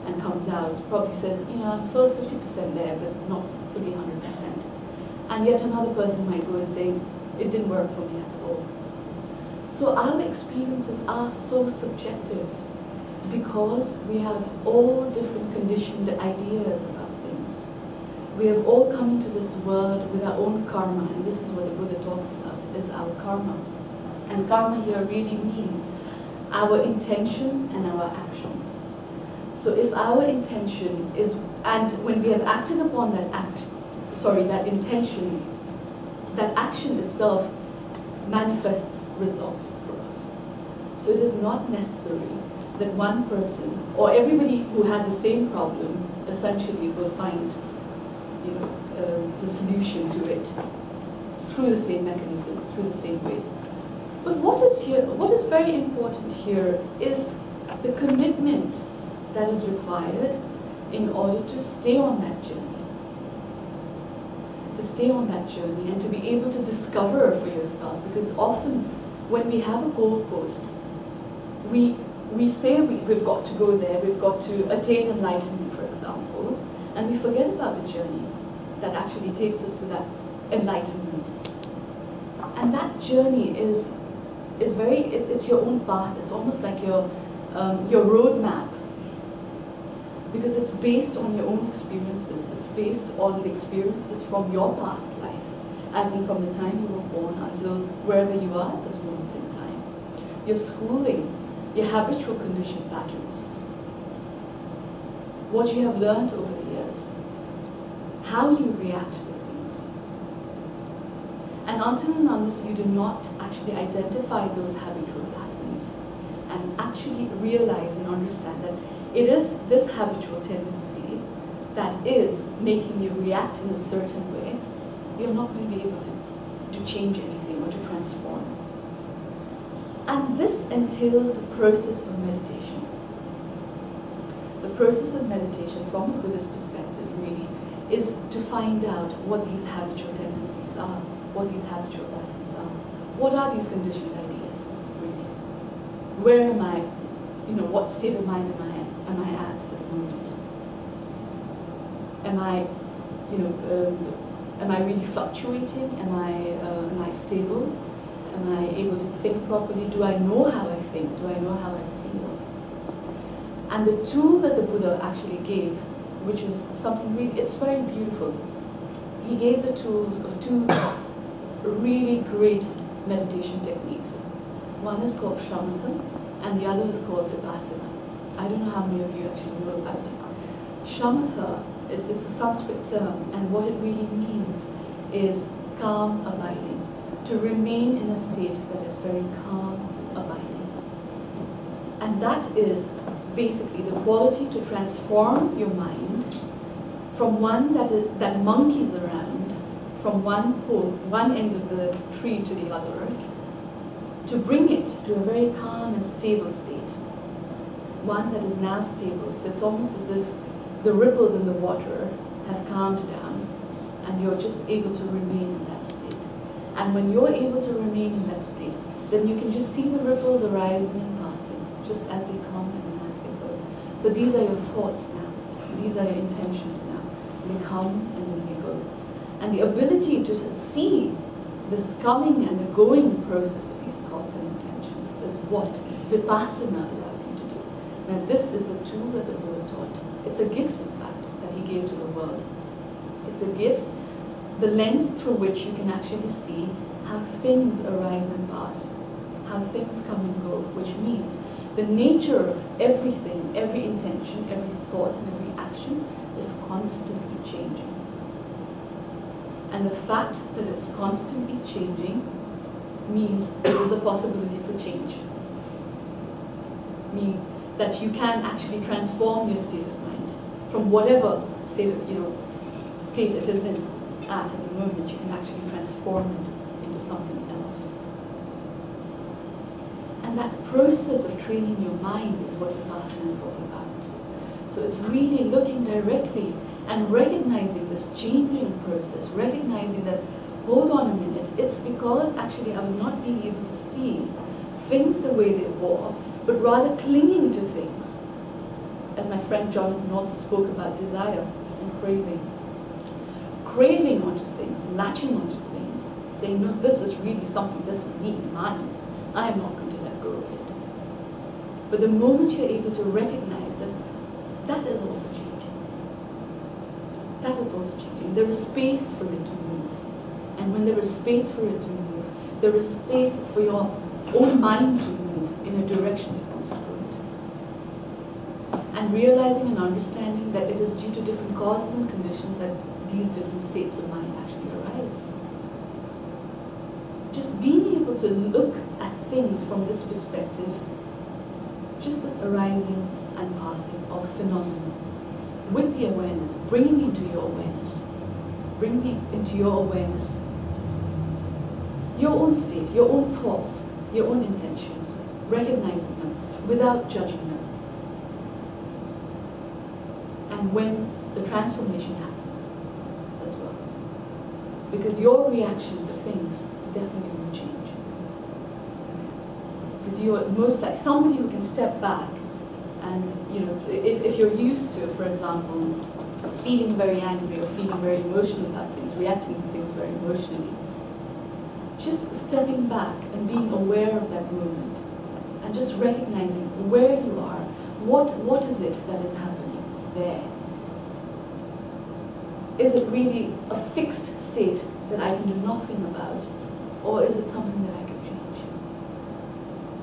and comes out, probably says, I'm sort of 50% there, but not fully 100%. And yet another person might go and say, it didn't work for me at all. So our experiences are so subjective, because we have all different conditioned ideas about things. We have all come into this world with our own karma, and this is what the Buddha talks about, is our karma. And karma here really means our intention and our actions. So if our intention is, and when we have acted upon that intention, that action itself manifests results for us. So it is not necessary that one person, or everybody who has the same problem, essentially will find the solution to it through the same mechanism, through the same ways. But what is very important here is the commitment that is required in order to stay on that journey. To stay on that journey and to be able to discover for yourself. Because often when we have a goalpost, we say we've got to go there, we've got to attain enlightenment, for example, and we forget about the journey that actually takes us to that enlightenment. And that journey is it's your own path. It's almost like your roadmap, because it's based on your own experiences. It's based on the experiences from your past life, as in from the time you were born until wherever you are at this moment in time. Your schooling, your habitual conditioned patterns, what you have learned over the years, how you react to things. And until and unless you do not actually identify those habitual patterns and actually realize and understand that it is this habitual tendency that is making you react in a certain way, you're not going to be able to change anything or to transform. And this entails the process of meditation. The process of meditation from a Buddhist perspective really is to find out what these habitual tendencies are, what these habitual patterns are. What are these conditioned ideas, really? Where am I, what state of mind am I at the moment? Am I, am I really fluctuating? Am I stable? Am I able to think properly? Do I know how I think? Do I know how I feel? And the tool that the Buddha actually gave, which is something really, it's very beautiful. He gave the tools of two really great meditation techniques. One is called shamatha, and the other is called vipassana. I don't know how many of you actually know about it. Shamatha, it's a Sanskrit term, and what it really means is calm abiding. To remain in a state that is very calm abiding. And that is basically the quality to transform your mind from one that monkeys around from one pole, one end of the tree to the other, to bring it to a very calm and stable state. One that is now stable, so it's almost as if the ripples in the water have calmed down and you're just able to remain in that state. And when you're able to remain in that state, then you can just see the ripples arising and passing, just as they come and as they go. So these are your thoughts now. These are your intentions now. They come and then they go. And the ability to see this coming and the going process of these thoughts and intentions is what vipassana allows you to do. Now this is the tool that the Buddha taught. It's a gift, in fact, that he gave to the world. It's a gift, the lens through which you can actually see how things arise and pass, how things come and go, which means the nature of everything, every intention, every thought, and every action is constantly changing. And the fact that it's constantly changing means there is a possibility for change. Means that you can actually transform your state of mind from whatever state it is in at the moment. You can actually transform it into something else. And that process of training your mind is what vipassana is all about. So it's really looking directly and recognizing this changing process, recognizing that, hold on a minute, it's because actually I was not being able to see things the way they were, but rather clinging to things. As my friend Jonathan also spoke about desire and craving. Craving onto things, latching onto things, saying, no, this is really something, this is me, mine. I am not going to let go of it. But the moment you're able to recognize that that is also changing. That is also changing. There is space for it to move. And when there is space for it to move, there is space for your own mind to move in a direction it wants to go into. And realizing and understanding that it is due to different causes and conditions that these different states of mind actually arise. Just being able to look at things from this perspective, just this arising and passing of phenomena, with the awareness, bringing into your awareness your own state, your own thoughts, your own intentions, recognizing them without judging them. And when the transformation happens as well. Because your reaction to things is definitely going to change. Because you're most like somebody who can step back and, if you're used to, for example, feeling very angry or feeling very emotional about things, reacting to things very emotionally, just stepping back and being aware of that moment and just recognizing where you are, what is it that is happening there. is it really a fixed state that I can do nothing about, or is it something that I can change?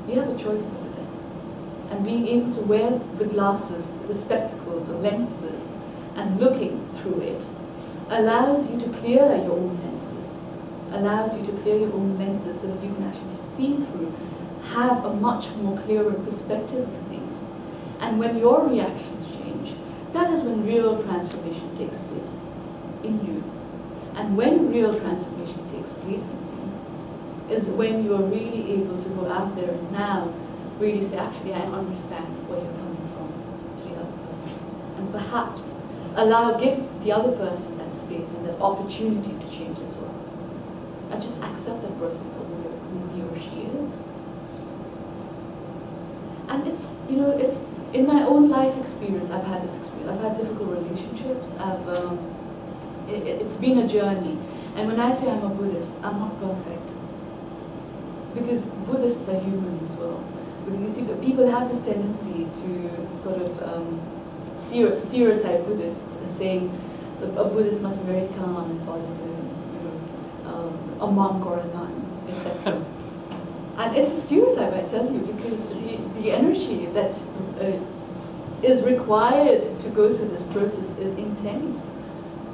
You have a choice over there. And being able to wear the glasses, the spectacles, the lenses, and looking through it allows you to clear your own lenses, allows you to clear your own lenses so that you can actually see through, have a much more clearer perspective of things. And when your reactions change, that is when real transformation takes place in you. And when real transformation takes place in you is when you are really able to go out there and now really say, actually, I understand where you're coming from to the other person. And perhaps give the other person that space and that opportunity to change as well. And just accept that person for who he or she is. And it's, you know, it's in my own life experience, I've had this experience. I've had difficult relationships. It's been a journey. And when I say I'm a Buddhist, I'm not perfect. Because Buddhists are human as well. Because you see, people have this tendency to sort of stereotype Buddhists as saying that a Buddhist must be very calm and positive, you know, a monk or a nun, etc. And it's a stereotype, I tell you, because the energy that is required to go through this process is intense.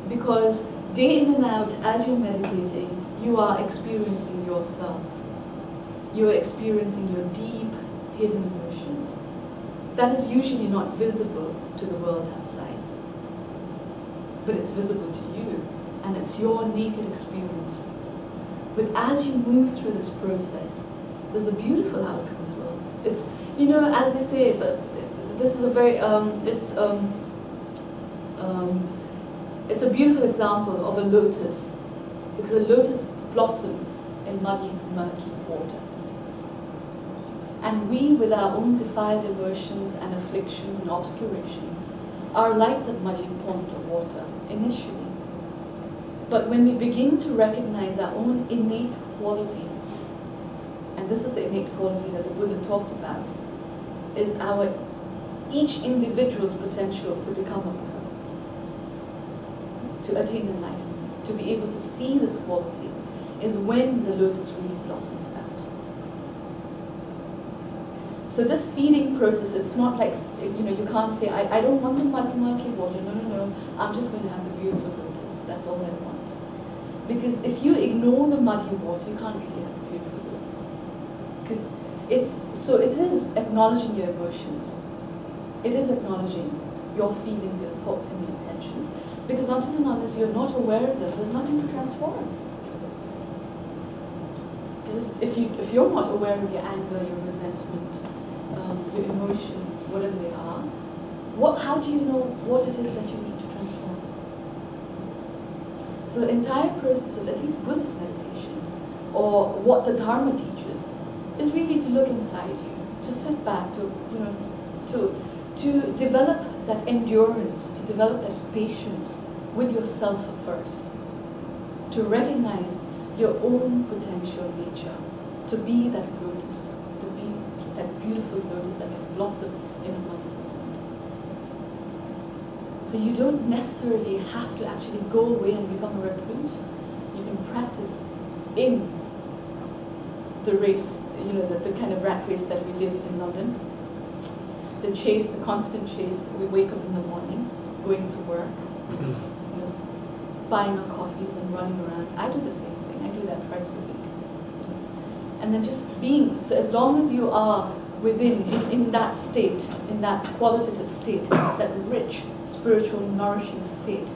Because day in and out, as you're meditating, you are experiencing yourself. You are experiencing your deep, hidden emotions. That is usually not visible to the world outside. But it's visible to you, and it's your naked experience. But as you move through this process, there's a beautiful outcome as well. It's, you know, as they say, but this is a very, it's a beautiful example of a lotus, because a lotus blossoms in muddy, murky water. And we, with our own defiled emotions and afflictions and obscurations, are like that muddy pond of water initially. But when we begin to recognize our own innate quality, and this is the innate quality that the Buddha talked about, is each individual's potential to become a Buddha, to attain enlightenment, to be able to see this quality, is when the lotus really blossoms out. So this feeding process, it's not like, you know, you can't say, I don't want the muddy, murky water. No, no, no, I'm just going to have the beautiful lotus. That's all I want. Because if you ignore the muddy water, you can't really have the beautiful lotus. Because it is acknowledging your emotions. It is acknowledging your feelings, your thoughts, and your intentions. Because until and unless you're not aware of them, there's nothing to transform. If you're not aware of your anger, your resentment, your emotions, whatever they are, how do you know what it is that you need to transform? So the entire process of at least Buddhist meditation, or what the Dharma teaches, is really to look inside you, to sit back, to develop that endurance, to develop that patience with yourself first, to recognize your own potential nature, to be that lotus, to be that beautiful lotus that can blossom in a muddy pond. So you don't necessarily have to actually go away and become a recluse. You can practice in the race, you know, the kind of rat race that we live in London. The chase, the constant chase. We wake up in the morning, going to work, you know, buying our coffees and running around. I do the same thing. I do that twice a week. And then just being, so as long as you are in that state, in that qualitative state, that rich, spiritual, nourishing state,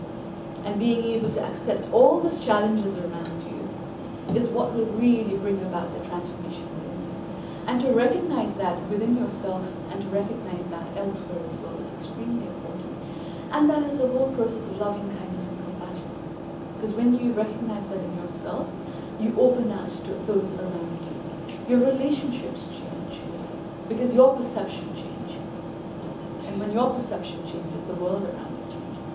and being able to accept all those challenges around you, is what will really bring about the transformation within you. And to recognize that within yourself and to recognize that elsewhere as well is extremely important. And that is the whole process of loving kindness and compassion. Because when you recognize that in yourself, you open out to those around you. Your relationships change because your perception changes. And when your perception changes, the world around you changes.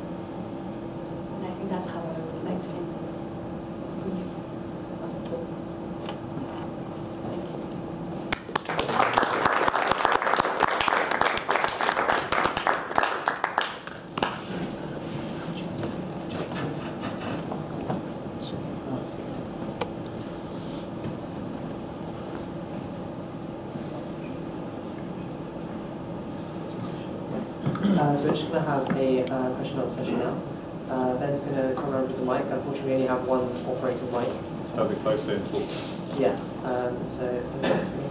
And I think that's how I would like to end this brief talk. Thank you. So we're just going to have a question and answer session now. Ben's going to come around with the mic. Unfortunately, we only have one operating mic. Just have it close in. Yeah, so that's me.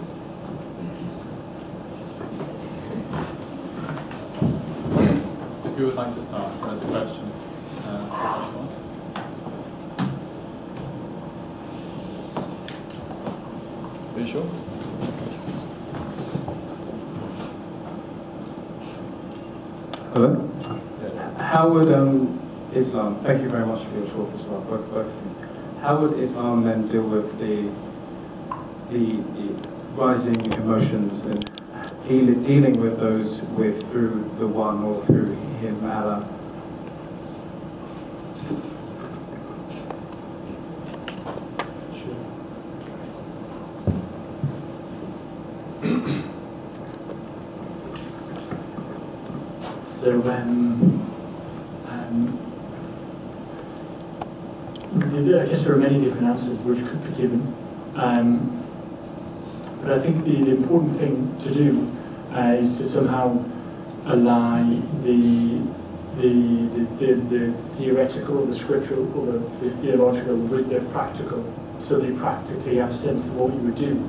So who would like to start? There's a question. Are you sure? Hello? Yeah. How would Islam, thank you very much for your talk as well, both of you. How would Islam then deal with the rising emotions and dealing with those through the one or through him, Allah? So I guess there are many different answers which could be given, but I think the important thing to do is to somehow ally the theoretical, or the scriptural, or the theological with the practical, so that you practically have a sense of what you would do.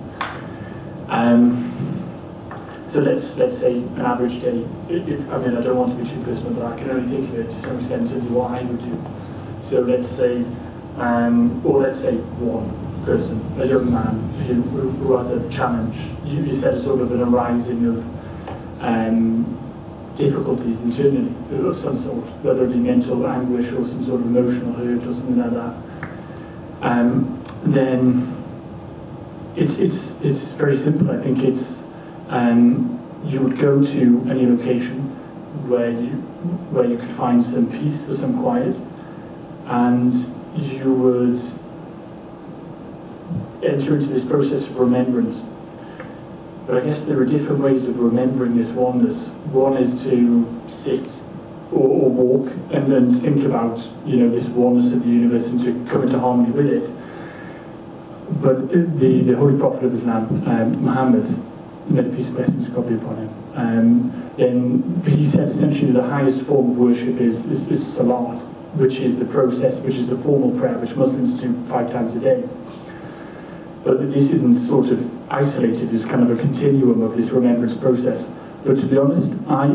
So let's say an average day. I mean, I don't want to be too personal, but I can only think of it to some extent in terms of what I would do. So let's say, or let's say one person, a young man who has a challenge. You said a sort of an arising of difficulties internally of some sort, whether it be mental anguish or some sort of emotional hurt or something like that. Then it's very simple. I think it's you would go to any location where you could find some peace or some quiet, and you would enter into this process of remembrance. But I guess there are different ways of remembering this oneness. One is to sit or walk and then think about, this oneness of the universe and to come into harmony with it. But the Holy Prophet of Islam, Muhammad, may the peace and blessings of God be upon him, then he said essentially the highest form of worship is salat, which is the process, which is the formal prayer, which Muslims do 5 times a day. But this isn't sort of isolated, it's kind of a continuum of this remembrance process. But to be honest, I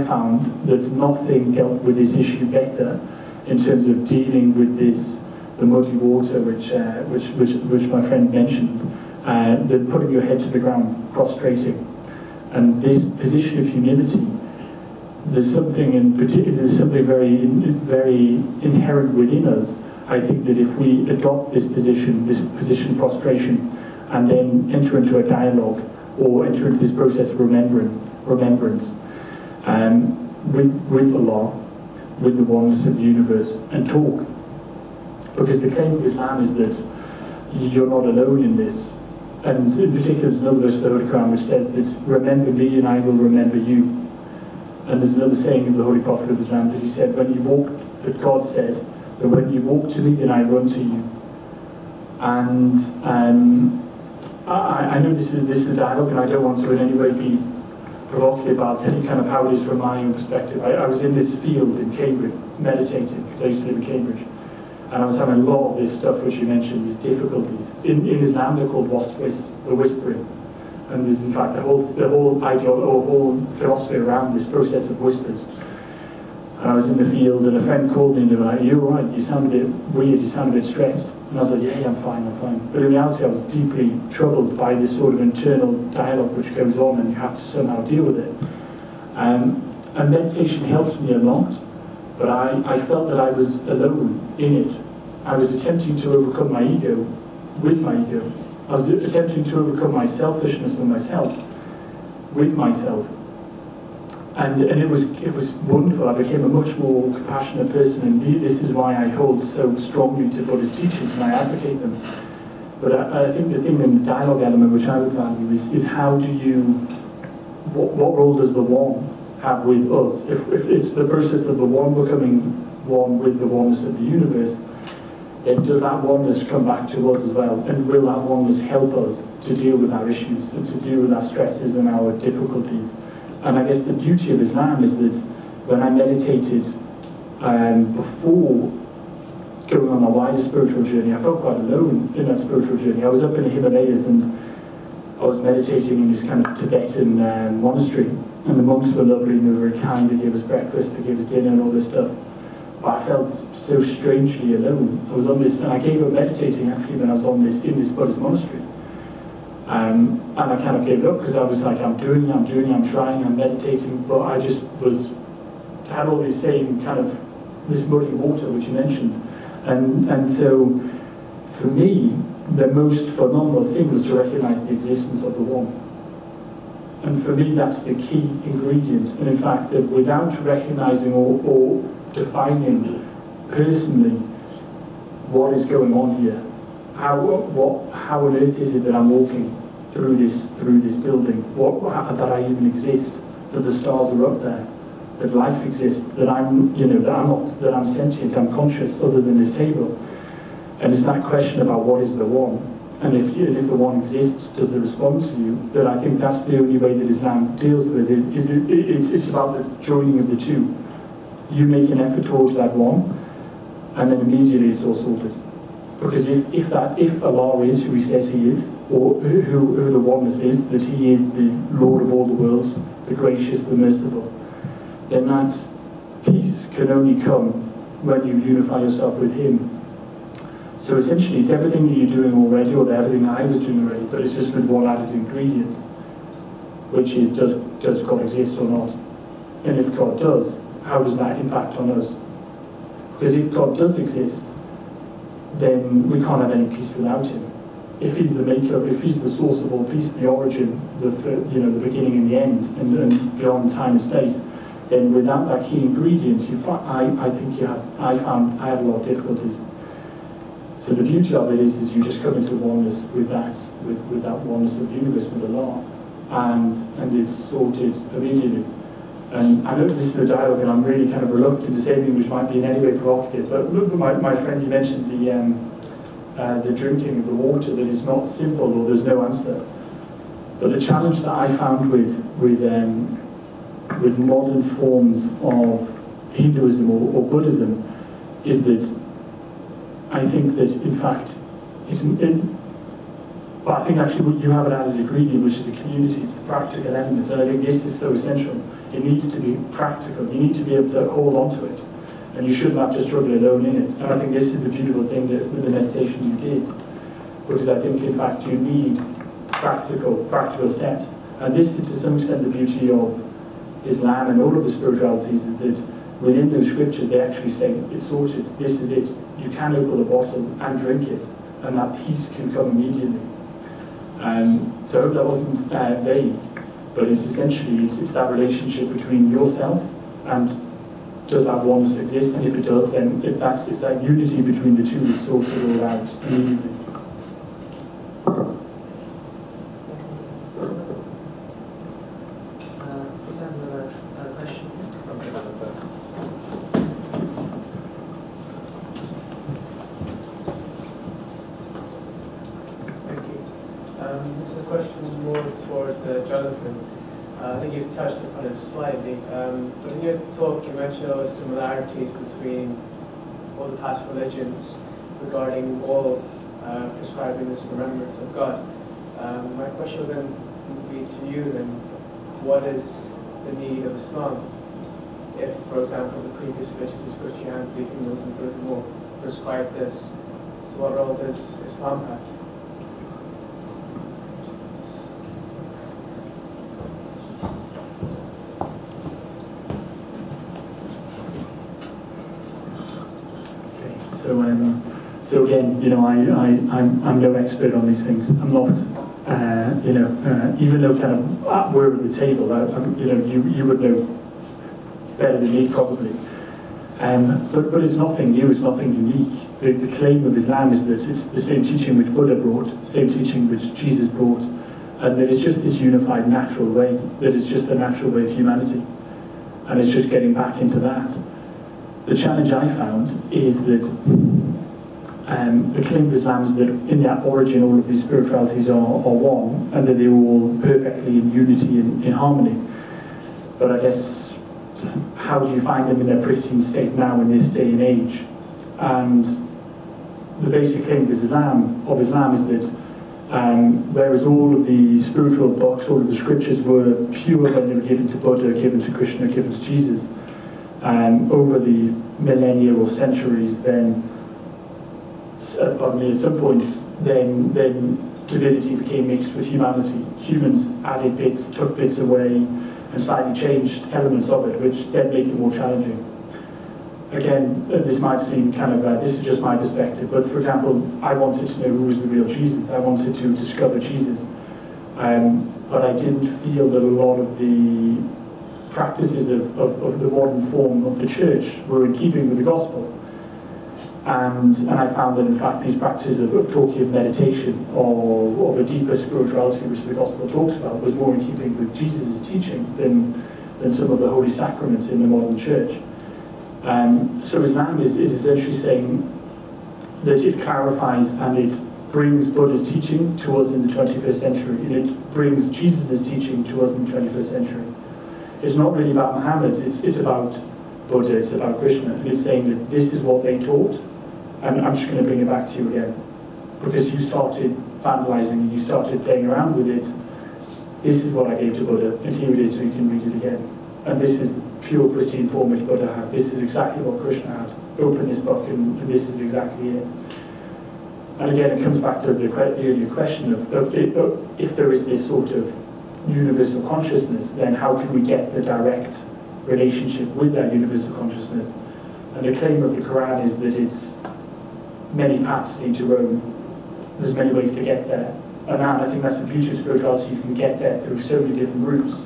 found that nothing dealt with this issue better in terms of dealing with the muddy water which my friend mentioned, than putting your head to the ground, prostrating. And this position of humility, there's something in particular, there's something very inherent within us. I think that if we adopt this position of prostration, and then enter into a dialogue or enter into this process of remembrance with Allah, with the oneness of the universe, and talk. Because the claim of Islam is that you're not alone in this. And in particular, there's another verse of the Holy Quran which says that, remember me and I will remember you. And there's another saying of the Holy Prophet of Islam that he said, that God said, that when you walk to me, then I run to you. And I know this is a dialogue, and I don't want to in any way be provocative about any kind of how it is from my own perspective. I was in this field in Cambridge, meditating, because I used to live in Cambridge. And I was having a lot of this stuff which you mentioned, these difficulties. In Islam, they're called waswis, the whispering. And there's in fact the whole ideology or whole philosophy around this process of whispers. And I was in the field, and a friend called me and they were like, "You're right, you sound a bit weird, you sound a bit stressed." And I was like, yeah, I'm fine. But in reality, I was deeply troubled by this sort of internal dialogue which goes on, and you have to somehow deal with it. And meditation helped me a lot. But I felt that I was alone in it. I was attempting to overcome my ego with my ego. I was attempting to overcome my selfishness of myself with myself. And it was wonderful. I became a much more compassionate person, and this is why I hold so strongly to Buddhist teachings and I advocate them. But I think the thing in the dialogue element which I would value is how do you, what role does the one have with us? If it's the process of the one becoming one with the oneness of the universe, then does that oneness come back to us as well? And will that oneness help us to deal with our issues and to deal with our stresses and our difficulties? And I guess the beauty of Islam is that when I meditated before going on my wider spiritual journey, I felt quite alone in that spiritual journey. I was up in the Himalayas and I was meditating in this kind of Tibetan monastery, and the monks were lovely and they were very kind. They gave us breakfast, they gave us dinner and all this stuff. But I felt so strangely alone. I was on this, and I gave up meditating actually when I was on this in this Buddhist monastery. And I kind of gave it up because I was like, I'm trying, I'm meditating, but I just had all this same kind of this muddy water which you mentioned. And so for me, the most phenomenal thing was to recognize the existence of the one. And for me, that's the key ingredient. And in fact, that without recognizing or defining personally what is going on here, how on earth is it that I'm walking through this building? That I even exist? That the stars are up there? That life exists? That that I'm sentient? I'm conscious other than this table? And it's that question about what is the one, and if the one exists, does it respond to you? That I think that's the only way that Islam deals with it. It's about the joining of the two. You make an effort towards that one, and then immediately it's all sorted. Because if Allah is who He says He is, or who the oneness is, that He is the Lord of all the worlds, the gracious, the merciful, then that peace can only come when you unify yourself with Him. So essentially, it's everything that you're doing already, or everything that I was doing already, but it's just with one added ingredient, which is, does God exist or not? And if God does, how does that impact on us? Because if God does exist, then we can't have any peace without Him. If He's the maker, if He's the source of all peace, the origin, the beginning and the end, and beyond time and space, then without that key ingredient, I had a lot of difficulties. So the beauty of it is you just come into oneness with that oneness of the universe with Allah, and it's sorted immediately. And I know this is a dialogue, and I'm really kind of reluctant to say anything which might be in any way provocative. But my friend, you mentioned the drinking of the water, that it's not simple or there's no answer. But the challenge that I found with modern forms of Hinduism or Buddhism is that I think that, in fact, but I think actually you have an added ingredient, which is the community, it's the practical element, and I think this is so essential. It needs to be practical. You need to be able to hold on to it, and you shouldn't have to struggle alone in it. And I think this is the beautiful thing with the meditation you did, because I think, in fact, you need practical steps. And this is, to some extent, the beauty of Islam and all of the spiritualities, is that within those scriptures, they actually say, it's sorted, this is it. You can open the bottle and drink it, and that peace can come immediately. So I hope that wasn't vague, but it's essentially, it's that relationship between yourself and does that oneness exist, and if it does, then it's that unity between the two that sorts it all out immediately. This question more towards Jonathan. I think you've touched upon it slightly. But in your talk, you mentioned all the similarities between all the past religions regarding all prescribing this remembrance of God. My question then would be to you then, what is the need of Islam? If, for example, the previous religions, Christianity, Hinduism, Buddhism, all prescribe this, so what role does Islam have? So again, I'm no expert on these things. I'm not, even though kind of we're at the table, you would know better than me probably. But it's nothing new. It's nothing unique. The claim of Islam is that it's the same teaching which Buddha brought, the same teaching which Jesus brought, and that it's just this unified, natural way. That it's just the natural way of humanity, and it's just getting back into that. The challenge I found is that the claim of Islam is that in that origin all of these spiritualities are one, and that they're all perfectly in unity and in harmony. But I guess, how do you find them in their pristine state now in this day and age? And the basic claim of Islam is that whereas all of the spiritual books, all of the scriptures were pure when they were given to Buddha, given to Krishna, given to Jesus, over the millennia or centuries, then, at some points, then divinity became mixed with humanity. Humans added bits, took bits away, and slightly changed elements of it, which then make it more challenging. Again, this might seem kind of, this is just my perspective, but for example, I wanted to know who was the real Jesus. I wanted to discover Jesus. But I didn't feel that a lot of the practices of the modern form of the church were in keeping with the gospel. And I found that in fact these practices of talking of meditation or of a deeper spirituality which the gospel talks about was more in keeping with Jesus' teaching than some of the holy sacraments in the modern church. So Islam is essentially saying that it clarifies and it brings Buddha's teaching to us in the 21st century, and it brings Jesus' teaching to us in the 21st century. It's not really about Muhammad, it's about Buddha, it's about Krishna, and it's saying that this is what they taught, and I'm just going to bring it back to you again. Because you started vandalizing and you started playing around with it, this is what I gave to Buddha, and here it is so you can read it again. And this is the pure, pristine form which Buddha had. This is exactly what Krishna had. Open this book and this is exactly it. And again, it comes back to the earlier question of if there is this sort of universal consciousness, then how can we get the direct relationship with that universal consciousness? And the claim of the Quran is that it's many paths lead to Rome. There's many ways to get there. And I think that's the beauty of spirituality. You can get there through so many different routes.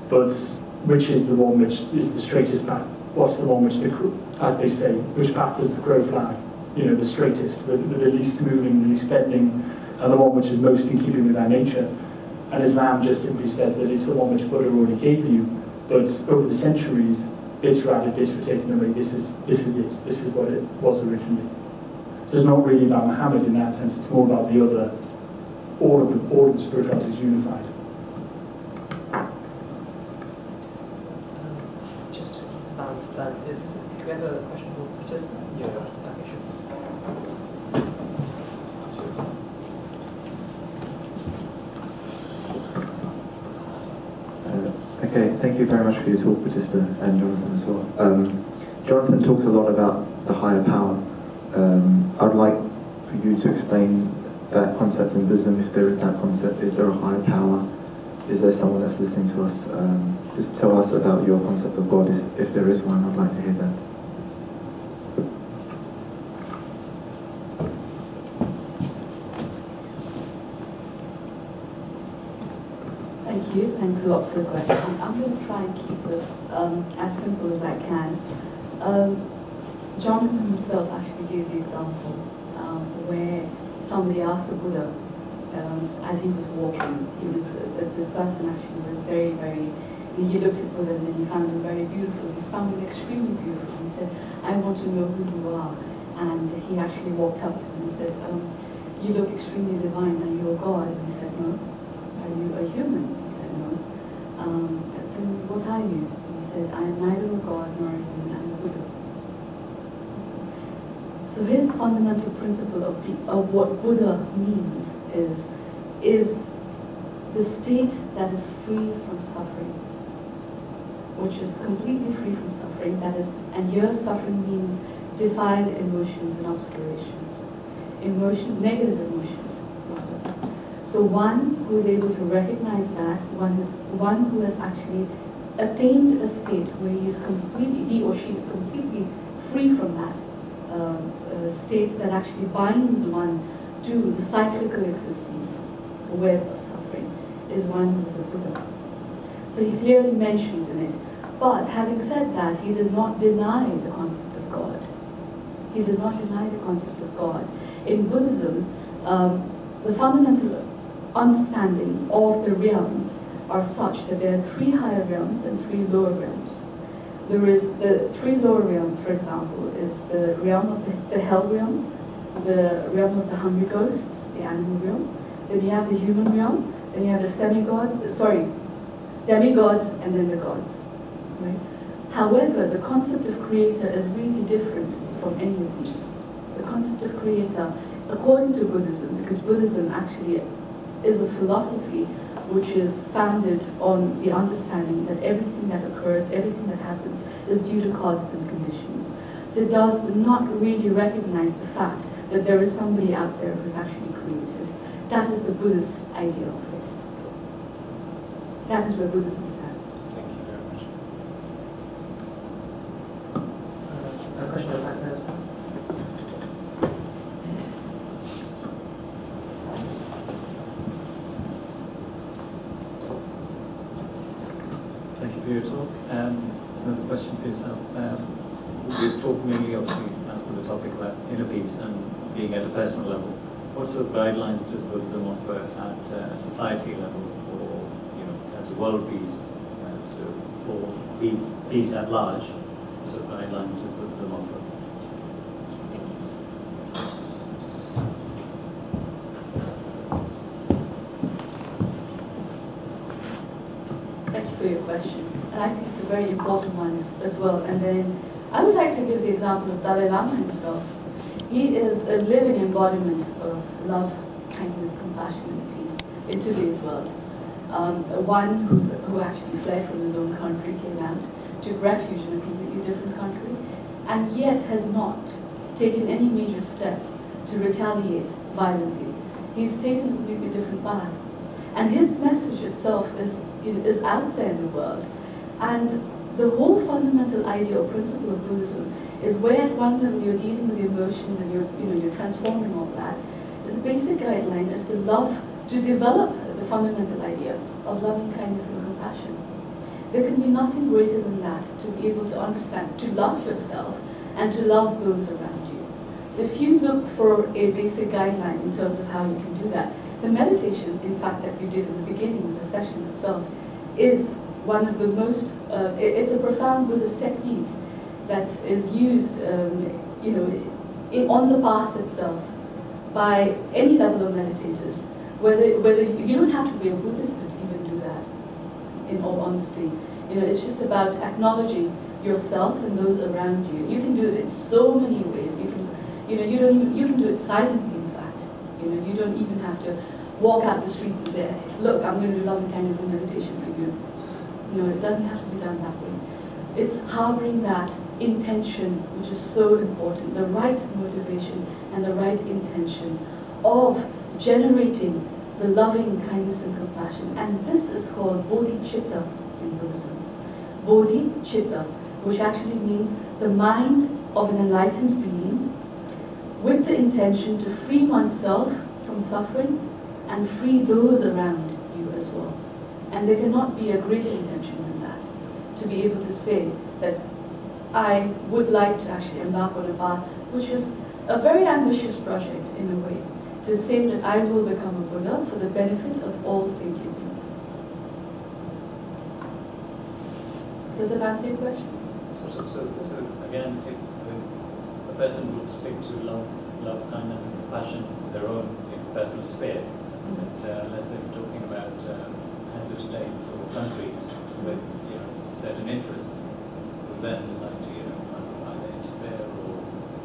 But which is the one which is the straightest path? What's the one which, as they say, which path does the crow fly? You know, the straightest, the least moving, the least bending, and the one which is most in keeping with our nature. And Islam just simply says that it's the one which Buddha already gave you, but over the centuries, bits were added, bits were taken away. This is it. This is what it was originally. So it's not really about Muhammad in that sense. It's more about the other. All of the spirituality is unified. Just to balance that, do we have a question for Buddhist? Yeah. Okay, sure. Okay, thank you very much for your talk, Buddhist, and Jonathan as well. Jonathan talks a lot about the higher power. I'd like for you to explain that concept in Buddhism, if there is that concept. Is there a higher power? Is there someone that's listening to us? Just tell us about your concept of God, if there is one. I'd like to hear that. Thank you. Thanks a lot for the question. I'm going to try and keep this as simple as I can. Jonathan himself actually gave the example where somebody asked the Buddha as he was walking. This person actually was very, very. He looked at Buddha and then he found him very beautiful. He found him extremely beautiful. He said, "I want to know who you are." And he actually walked up to him and said, "You look extremely divine. Are you a god?" And he said, "No." "Are you a human?" He said, "No." "Then what are you?" He said, "I am neither a god nor a human. I am a Buddha." So his fundamental principle of what Buddha means is the state that is free from suffering, which is completely free from suffering. That is, and here suffering means defined emotions and obscurations, negative emotions, rather. So one who is able to recognize that, one who has actually attained a state where he or she is completely free from that state that actually binds one to the cyclical existence, web of suffering, is one who is a Buddha. So he clearly mentions in it. But having said that, he does not deny the concept of God. He does not deny the concept of God. In Buddhism, the fundamental understanding of the realms are such that there are 3 higher realms and 3 lower realms. There is the 3 lower realms, for example, is the realm of the hell realm, the realm of the hungry ghosts, the animal realm. Then you have the human realm. Then you have the demigods and then the gods. Right? However, the concept of creator is really different from any of these. The concept of creator, according to Buddhism, because Buddhism actually is a philosophy which is founded on the understanding that everything that occurs, everything that happens, is due to causes and conditions. So it does not really recognize the fact that there is somebody out there who's actually created. That is the Buddhist idea of it. That is where Buddhism stands. Thank you very much. A question on that as well. Thank you for your talk. Another question for yourself. We've talked mainly, obviously, as per the topic, about inner peace and being at a personal level. What sort of guidelines does Buddhism offer at a society level, or in terms of world peace? So, for peace at large, what sort of guidelines does Buddhism offer? Thank you for your question. And I think it's a very important one as well. And then I would like to give the example of Dalai Lama himself. He is a living embodiment of love, kindness, compassion, and peace in today's world. One who actually fled from his own country, came out, took refuge in a completely different country, and yet has not taken any major step to retaliate violently. He's taken a completely different path. And his message itself is out there in the world. And the whole fundamental idea or principle of Buddhism is where at one level you're dealing with the emotions and you're transforming all that. The basic guideline is to develop the fundamental idea of loving kindness and compassion. There can be nothing greater than that, to be able to understand, to love yourself and to love those around you. So if you look for a basic guideline in terms of how you can do that, the meditation, in fact, that you did at the beginning of the session itself is one of the most, it's a profound Buddhist technique that is used, on the path itself by any level of meditators. Whether you don't have to be a Buddhist to even do that, in all honesty. It's just about acknowledging yourself and those around you. You can do it in so many ways. You can do it silently, in fact. You don't even have to walk out the streets and say, look, I'm going to do loving kindness and meditation for you. It doesn't have to be done that way. It's harboring that intention, which is so important, the right motivation and the right intention of generating the loving kindness and compassion. And this is called bodhicitta in Buddhism. Bodhicitta, which actually means the mind of an enlightened being with the intention to free oneself from suffering and free those around you as well. And there cannot be a greater intention than that, to be able to say that I would like to actually embark on a path which is a very ambitious project in a way, to say that I will become a Buddha for the benefit of all sentient beings. Does that answer your question? So again, a person would stick to love, kindness, and compassion in their own personal sphere. But let's say we're talking about heads of states or countries with certain interests, who then decide to either interfere or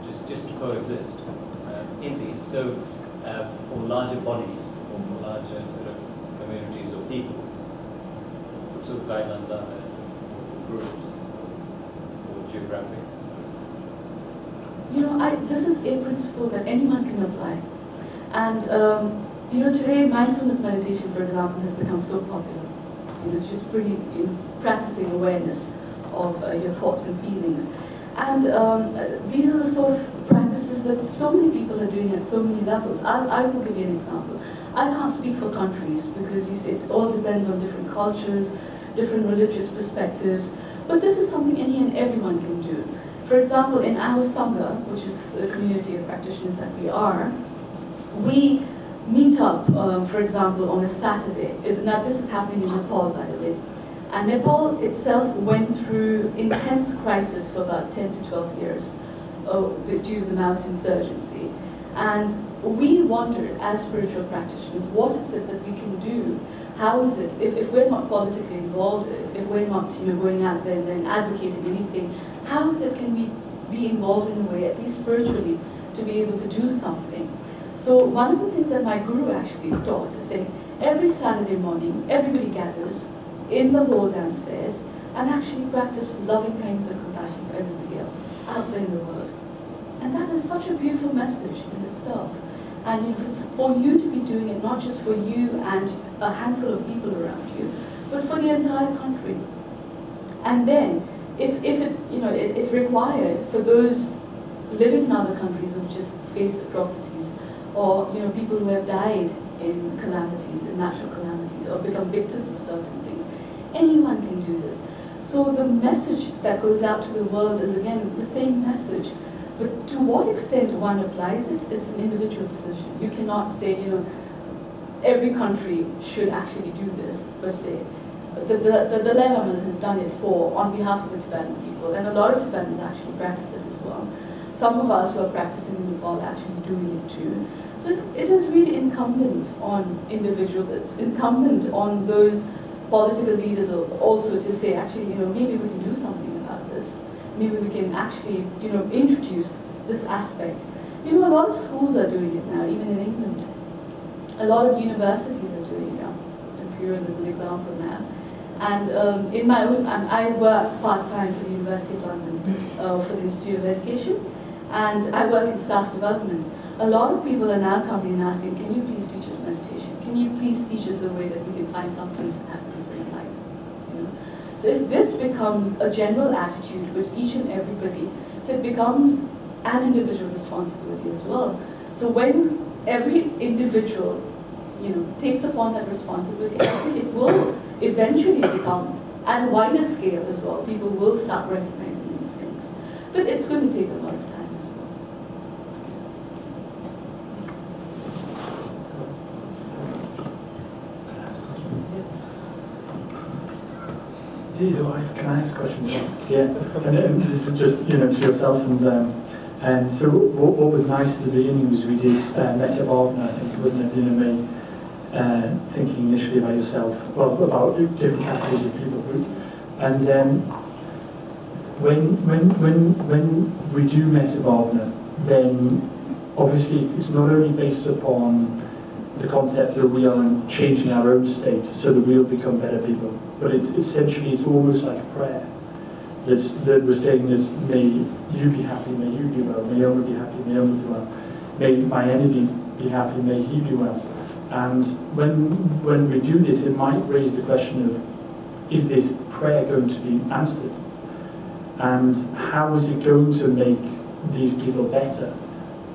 just to coexist in these. So for larger bodies or for larger sort of communities or peoples, what sort of guidelines are there for groups or geographic? This is a principle that anyone can apply. And today mindfulness meditation, for example, has become so popular. Just really practicing awareness of your thoughts and feelings. And these are the sort of practices that so many people are doing at so many levels. I will give you an example. I can't speak for countries because you see it all depends on different cultures, different religious perspectives. But this is something any and everyone can do. For example, in our Sangha, which is the community of practitioners that we are, we meet up, for example, on a Saturday. Now this is happening in Nepal, by the way. And Nepal itself went through intense crisis for about 10 to 12 years due to the Maoist insurgency. And we wondered, as spiritual practitioners, what is it that we can do? how is it, if we're not politically involved, if we're not going out there and then advocating anything, how is it can we be involved in a way, at least spiritually, to be able to do something? So one of the things that my guru actually taught is saying, every Saturday morning, everybody gathers in the hall downstairs and actually practice loving kindness and compassion for everybody else out there in the world. And that is such a beautiful message in itself. And for you to be doing it, not just for you and a handful of people around you, but for the entire country. And then, if required, for those living in other countries who just face atrocities, or people who have died in calamities, in natural calamities, or become victims of certain things, anyone can do this. So the message that goes out to the world is, again, the same message. But to what extent one applies it, it's an individual decision. You cannot say, every country should actually do this, per se. The Dalai Lama has done it on behalf of the Tibetan people, and a lot of Tibetans actually practice it as well. Some of us who are practicing in Nepal are actually doing it too. So it is really incumbent on individuals, it's incumbent on those political leaders also to say, actually, maybe we can do something about this. Maybe we can actually, introduce this aspect. A lot of schools are doing it now, even in England. A lot of universities are doing it now. Imperial is an example now. And in my own, I work part-time for the University of London for the Institute of Education, and I work in staff development. A lot of people are now coming and asking, can you please teach us meditation? Can you please teach us a way that we can find some peace and happiness in life? So if this becomes a general attitude with each and everybody, so it becomes an individual responsibility as well. So when every individual, takes upon that responsibility, I think it will eventually become, at a wider scale as well, people will start recognizing these things. But it's going to take a lot of time as well. Can I ask a question? Yeah, and this is just to yourself, and so what was nice at the beginning was we did metta-bhavana, I think, wasn't it? Thinking initially about yourself, well, about different categories of people group, and when we do metta-bhavana, then obviously it's not only based upon the concept that we are changing our own state so that we'll become better people, but it's almost like a prayer. That we're saying that may you be happy, may you be well, may Oma be happy, may Oma be well, may my enemy be happy, may he be well. And when we do this, it might raise the question of, is this prayer going to be answered? And how is it going to make these people better?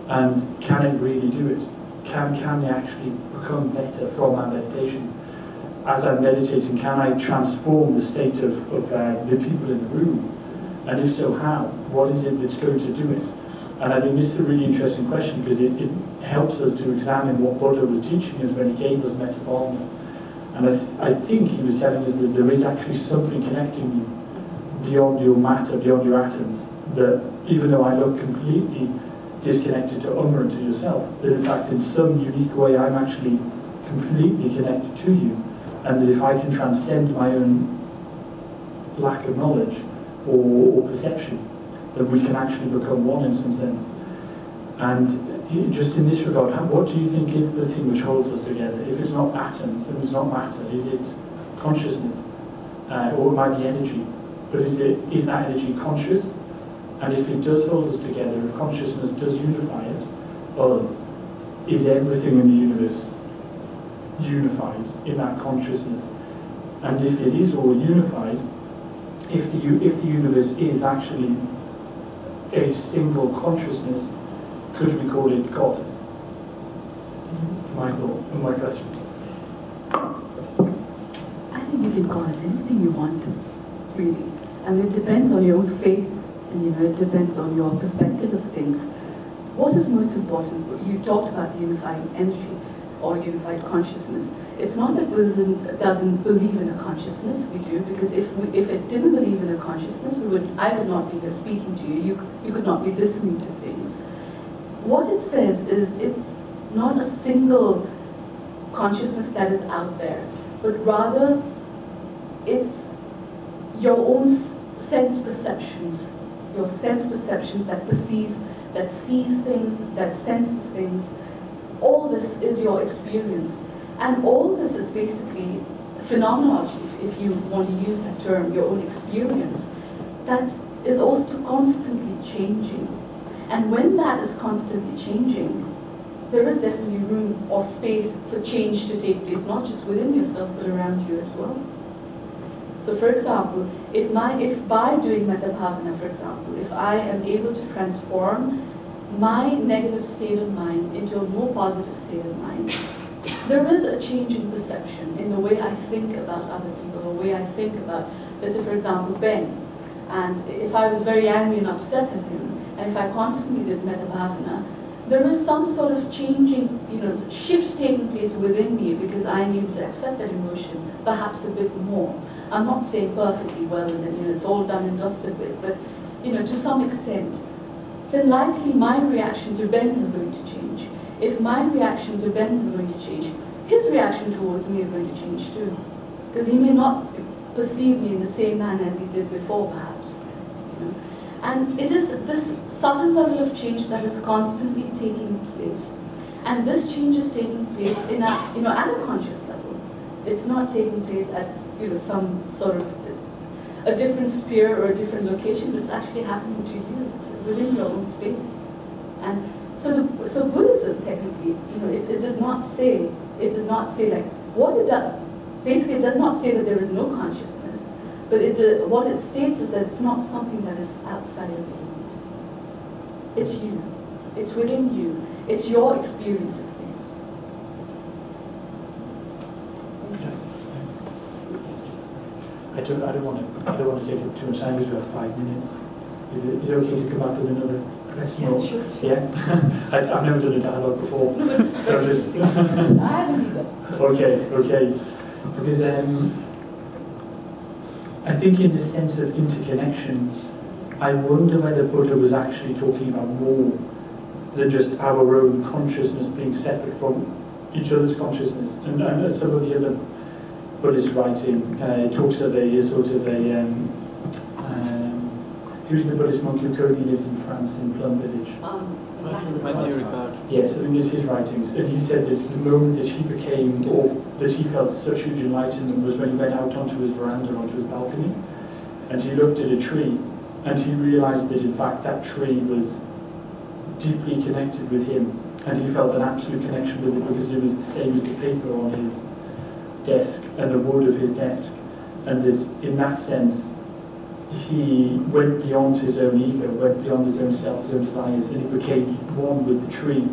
And can it really do it? Can they actually become better from our meditation? As I'm meditating, can I transform the state of the people in the room? And if so, how? What is it that's going to do it? And I think this is a really interesting question because it helps us to examine what Buddha was teaching us when he gave us metta-bhavana. And I think he was telling us that there is actually something connecting you beyond your matter, beyond your atoms, that even though I look completely disconnected to Oma and to yourself, that in fact in some unique way I'm actually completely connected to you, and that if I can transcend my own lack of knowledge or perception, that we can actually become one in some sense. And just in this regard, what do you think is the thing which holds us together? If it's not atoms and it's not matter, is it consciousness? Or it might be energy. But is that energy conscious? And if it does hold us together, if consciousness does unify us, is everything in the universe unified in that consciousness? And if it is all unified, if the universe is actually a single consciousness, could we call it God? It's my thought and my question. I think you can call it anything you want, really. And it depends on your own faith, and it depends on your perspective of things. What is most important? You talked about the unified energy or unified consciousness. It's not that Buddhism doesn't believe in a consciousness. We do, because if it didn't believe in a consciousness, I would not be here speaking to you. You could not be listening to things. What it says is it's not a single consciousness that is out there. but rather it's your own sense perceptions, your sense perceptions that perceives, that sees things, that senses things. All this is your experience. And all this is basically phenomenology, if you want to use that term, your own experience, that is also constantly changing. And when that is constantly changing, there is definitely room or space for change to take place, not just within yourself, but around you as well. So for example, if by doing metta bhavana, for example, if I am able to transform my negative state of mind into a more positive state of mind, there is a change in perception in the way I think about other people, the way I think about, let's say for example, Ben. And if I was very angry and upset at him, and if I constantly did metta bhavana, there is some sort of changing, shift taking place within me because I'm able to accept that emotion, perhaps a bit more. I'm not saying perfectly well, and then it's all done and dusted with, but to some extent, then likely my reaction to Ben is going to change. If my reaction to Ben is going to change, his reaction towards me is going to change too, because he may not perceive me in the same manner as he did before, perhaps. And it is this subtle level of change that is constantly taking place. And this change is taking place in a, at a conscious level. It's not taking place at some sort of a different sphere or a different location, but it's actually happening to you. It's within your own space. And so Buddhism technically, it does not say like what it does. Basically, it does not say that there is no consciousness, but what it states is that it's not something that is outside of you. It's you. It's within you. It's your experience of things. I don't want to take up too much time because we have 5 minutes. Is it okay to come up with another question? Yeah, sure. Yeah? I've never done a dialogue before. No, but this is very interesting. I haven't either. Okay. Because I think in the sense of interconnection, I wonder whether Buddha was actually talking about more than just our own consciousness being separate from each other's consciousness. And some of the other Buddhist writing talks of a sort of a who's the Buddhist monk who currently lives in France in Plum Village? Mathieu Ricard. Yes, I think it's his writings. And he said that the moment that he became, or that he felt such huge enlightenment was when he went out onto his veranda, onto his balcony, and he looked at a tree, and he realized that in fact that tree was deeply connected with him, and he felt an absolute connection with it because it was the same as the paper on his desk and the wood of his desk, and that in that sense he went beyond his own ego, went beyond his own self, his own desires, and he became one with the tree.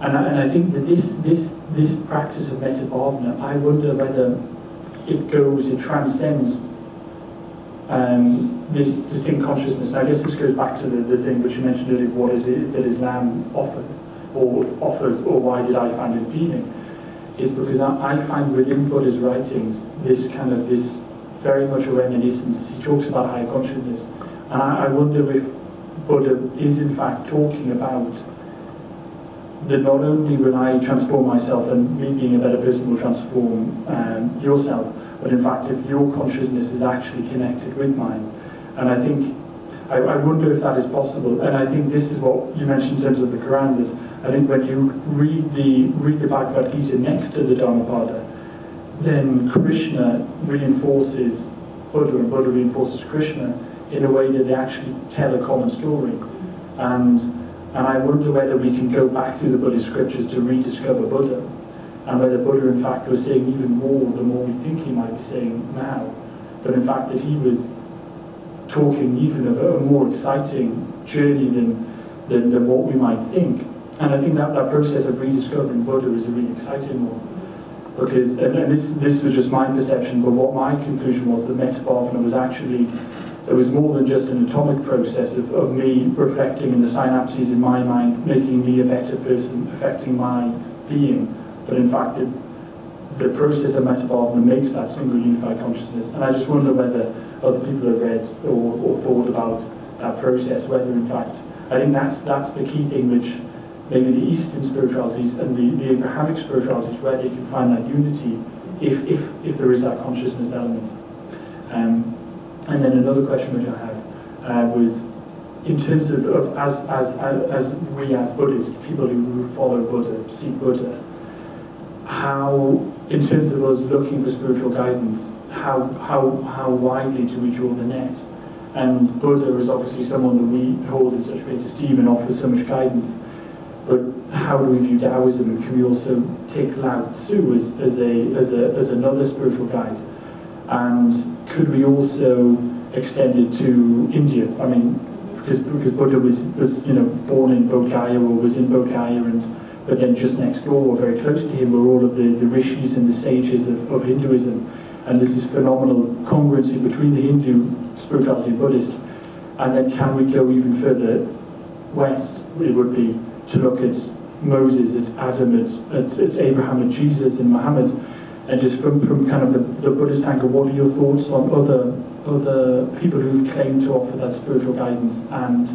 And I think that this practice of metta bhavana, I wonder whether it transcends this distinct consciousness. And I guess this goes back to the thing which you mentioned earlier, what is it that Islam offers, or why did I find it appealing? Is because I find within Buddha's writings this very much a reminiscence. He talks about higher consciousness, and I wonder if Buddha is in fact talking about that not only will I transform myself and me being a better person will transform yourself, but in fact if your consciousness is actually connected with mine. And I think, I wonder if that is possible, and I think this is what you mentioned in terms of the Quran, that I think when you read the Bhagavad Gita next to the Dhammapada, then Krishna reinforces Buddha and Buddha reinforces Krishna in a way that they actually tell a common story. And I wonder whether we can go back through the Buddhist scriptures to rediscover Buddha, and whether Buddha in fact was saying even more the more we think he might be saying now, but in fact that he was talking even of a more exciting journey than what we might think. And I think that process of rediscovering Buddha is a really exciting one. Because, and this was just my perception, but what my conclusion was that metta bhavana was actually, it was more than just an atomic process of me reflecting in the synapses in my mind, making me a better person, affecting my being, but in fact the process of metta bhavana makes that single unified consciousness. And I just wonder whether other people have read or thought about that process, whether in fact, I think that's the key thing which maybe the Eastern spiritualities and the Abrahamic spiritualities, where they can find that unity, if there is that consciousness element. And then another question which I had was, in terms of as we as Buddhists, people who follow Buddha, seek Buddha, how, in terms of us looking for spiritual guidance, how widely do we draw the net? And Buddha is obviously someone that we hold in such great esteem and offers so much guidance. But how do we view Taoism? And can we also take Lao Tzu as another spiritual guide? And could we also extend it to India? I mean, because Buddha was born in Bodh Gaya, or was in Bodh Gaya, but then just next door, or very close to him, were all of the rishis and the sages of Hinduism. And there's this phenomenal congruency between the Hindu spirituality and Buddhist. And then can we go even further west? It would be to look at Moses, at Adam, at Abraham, at Jesus, and Muhammad. And just from kind of the Buddhist angle, what are your thoughts on other people who've claimed to offer that spiritual guidance? And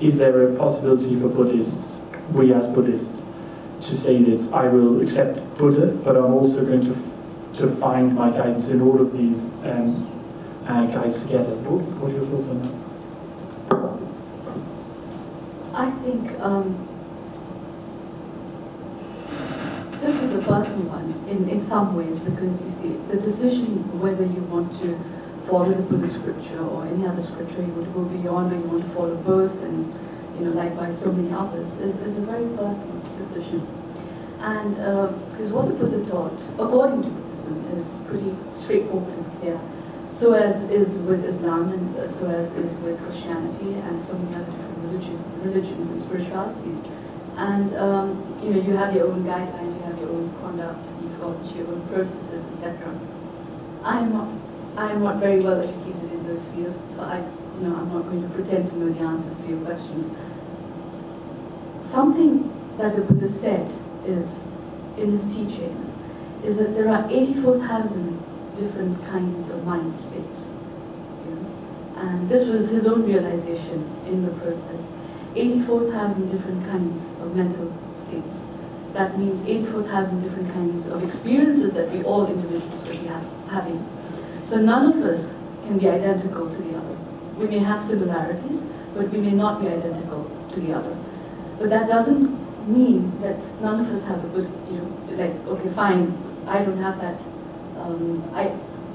is there a possibility for Buddhists, we as Buddhists, to say that I will accept Buddha, but I'm also going to find my guidance in all of these guides together? What are your thoughts on that? I think this is a personal one in some ways, because you see, the decision whether you want to follow the Buddhist scripture or any other scripture, you want to go beyond, or you want to follow both, and likewise so many others, is a very personal decision. And because what the Buddha taught, according to Buddhism, is pretty straightforward and clear. So as is with Islam, and so as is with Christianity, and so many other different religions and spiritualities. And you have your own guidelines, you have your own conduct, you've got your own processes, etc. I am not very well educated in those fields, so I'm not going to pretend to know the answers to your questions. Something that the Buddha said is, in his teachings, is that there are 84,000 different kinds of mind states. And this was his own realization in the process. 84,000 different kinds of mental states. That means 84,000 different kinds of experiences that we all individuals will be having. So none of us can be identical to the other. We may have similarities, but we may not be identical to the other. But that doesn't mean that none of us have the good, okay, fine, I don't have that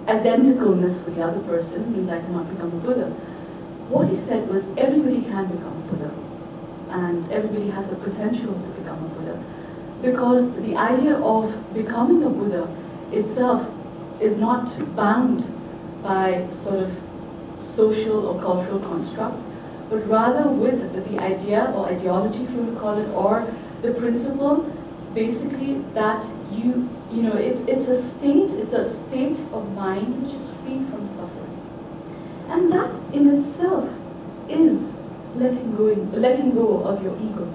identicalness with the other person, means I cannot become a Buddha. What he said was everybody can become a Buddha, and everybody has the potential to become a Buddha, because the idea of becoming a Buddha itself is not bound by sort of social or cultural constructs, but rather with the idea or ideology, if you want to call it, or the principle, basically, that it's a state of mind which is free from suffering. And that in itself is letting go of your ego.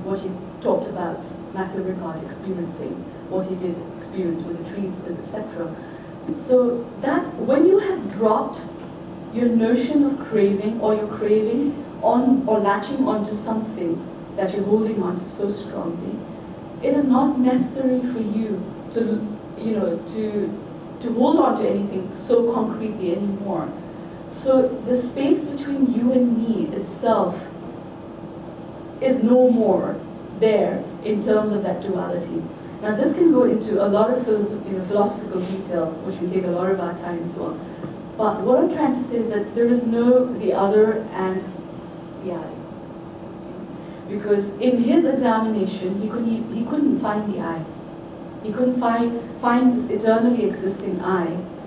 What he talked about Matthew Ricard experiencing, what he did experience with the trees, etc. So that when you have dropped your notion of craving, or your craving on or latching onto something that you're holding on to so strongly, it is not necessary for you to hold on to anything so concretely anymore. So the space between you and me itself is no more there in terms of that duality. Now this can go into a lot of philosophical detail, which can take a lot of our time and so on. But what I'm trying to say is that there is no the other and the I. Because in his examination, he couldn't find the I. He couldn't find this eternally existing I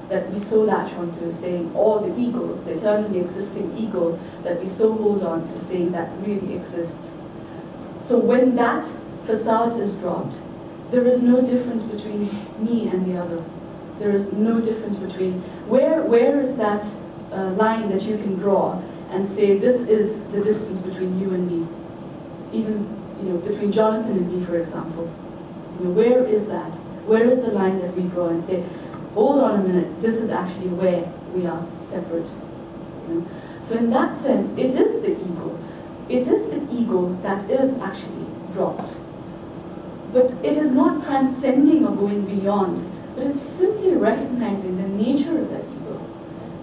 that we so latch onto, saying, or the ego, the eternally existing ego that we so hold on to, saying that really exists. So when that facade is dropped, there is no difference between me and the other. There is no difference between, where is that line that you can draw and say, this is the distance between you and me? Even, between Jonathan and me, for example. Where is that? Where is the line that we draw and say, hold on a minute, this is actually where we are separate. So in that sense, it is the ego. It is the ego that is actually dropped. But it is not transcending of going beyond, but it's simply recognizing the nature of that ego.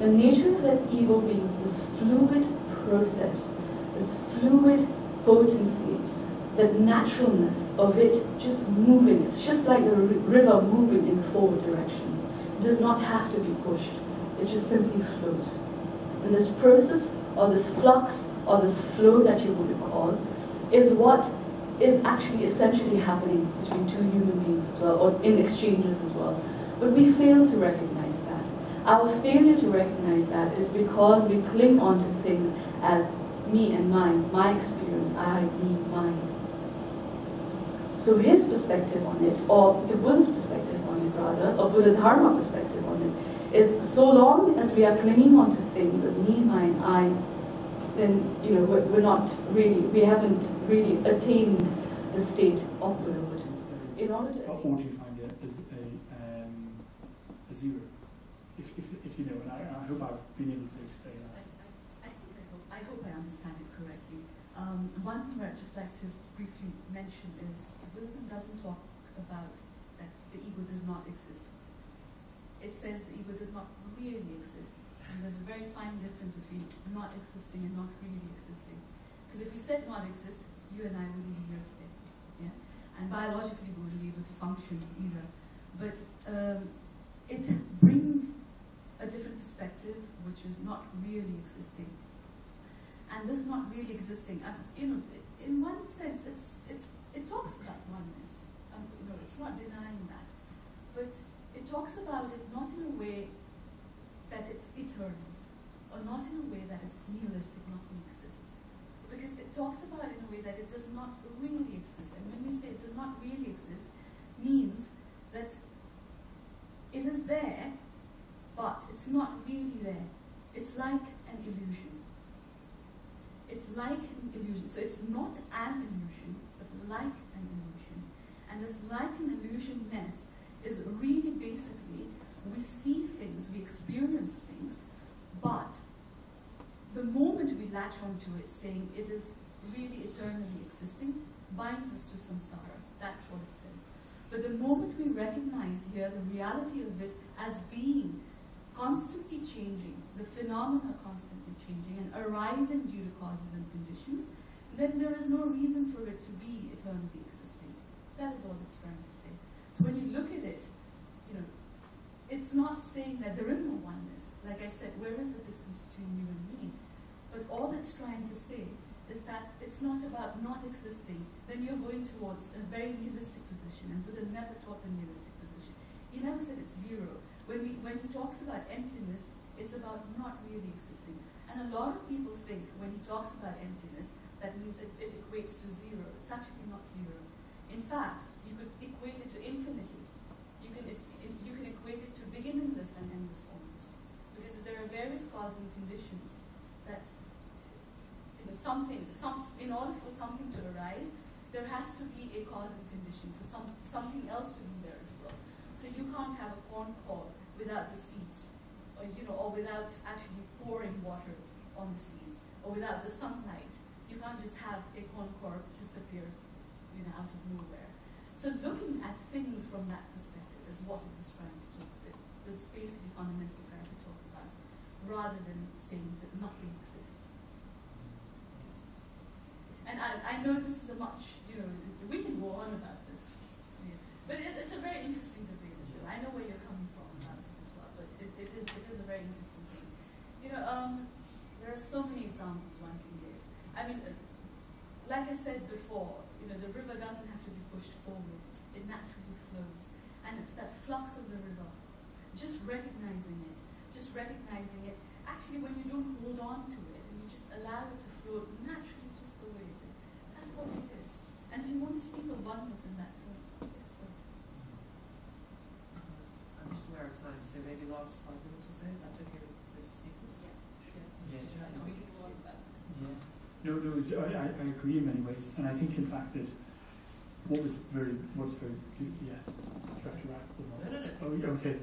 The nature of that ego being this fluid process, this fluid potency, the naturalness of it just moving. It's just like the river moving in forward direction. It does not have to be pushed. It just simply flows. And this process, or this flux, or this flow that you would call, is what is actually essentially happening between two human beings as well, or in exchanges as well. But we fail to recognize that. Our failure to recognize that is because we cling on to things as me and mine, my experience, I, me, mine. So his perspective on it, or the Buddha's perspective on it rather, or Buddha Dharma perspective on it, is so long as we are clinging on to things as me, mine, I, then we're not really, we haven't really attained the state of Buddhahood. In order to Or do you find it as a zero? If you know, and I hope I've been able to explain that. I hope I understand it correctly. One thing I'd just like to briefly mention is Buddhism doesn't talk about that the ego does not exist. It says the ego does not really exist. And there's a very fine difference between not existing and not really existing. Because if we said not exist, you and I wouldn't be here today. Yeah? And biologically we wouldn't be able to function either. But it brings a different perspective, which is not really existing. And this not really existing, in one sense, it talks about oneness. It's not denying that, but it talks about it not in a way that it's eternal, or not in a way that it's nihilistic, nothing exists. Because it talks about it in a way that it does not really exist. And when we say it does not really exist, means that it is there, but it's not really there. It's like an illusion. It's like an illusion. So it's not an illusion, but like an illusion. And this like an illusionness is really basically, we see things, we experience things, but the moment we latch onto it, saying it is really eternally existing, binds us to samsara. That's what it says. But the moment we recognize here the reality of it as being constantly changing, the phenomena constantly changing and arising due to causes and conditions, then there is no reason for it to be eternally existing. That is all it's trying to say. So when you look at it, it's not saying that there is no oneness. Like I said, where is the distance between you and me? But all it's trying to say is that it's not about not existing. Then you're going towards a very nihilistic position, and Buddha never taught the nihilistic position. He never said it's zero. When he talks about emptiness, it's about not really existing. And a lot of people think when he talks about emptiness, that means it equates to zero. It's actually not zero. In fact, you could equate it to infinity. You can equate it to beginningless and endless almost. Because if there are various causal conditions that in order for something to arise, there has to be a causal condition for something else to be there as well. So you can't have a corn cob without the seeds, or without actually pouring water on the seeds, or without the sunlight. You can't just have a corn cob just appear, out of nowhere. So looking at things from that perspective is what it was trying to do. It's basically fundamentally trying to talk about, rather than saying that nothing exists. And I know this is a much, we can go on about this, but it's a very interesting debate as well. I know where you're coming from about it as well, but it is a very interesting thing. There are so many examples one can give. I mean, like I said before, the river doesn't have to be pushed forward. It naturally flows. And it's that flux of the river. Just recognizing it. Actually, when you don't hold on to it and you just allow it to flow naturally just the way it is, that's what it is. And if you want to speak of oneness in that terms, yes, so. I'm just aware of time, so maybe last 5 minutes or so, if that's okay with the speakers? Yeah, sure. Yeah, we can go on about it. Yeah. No, I agree in many ways, and I think in fact that what's very good, yeah, do I have to wrap up? No. Oh, okay.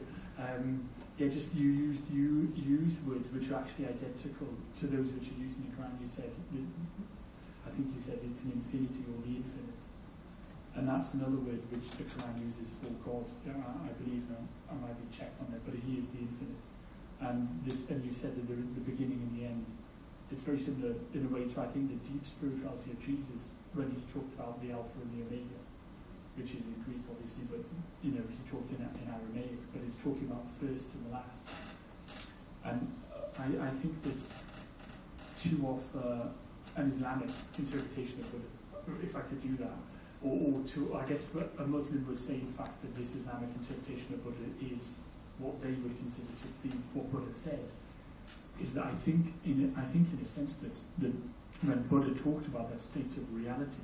Just you used words which are actually identical to those which are used in the Quran. I think you said it's an infinity or the infinite. And that's another word which the Quran uses for God. I believe now, I might be checked on it, but He is the infinite. And you said that the beginning and the end. It's very similar in a way to, I think, the deep spirituality of Jesus when He talked about the Alpha and the Omega, which is in Greek, obviously, but He talked in Aramaic, but it's talking about the first and the last. And I think that too of an Islamic interpretation of Buddha, if I could do that, or to, I guess a Muslim would say, in fact, that this Islamic interpretation of Buddha is what they would consider to be what Buddha said, is that I think in a sense that when Buddha talked about that state of reality,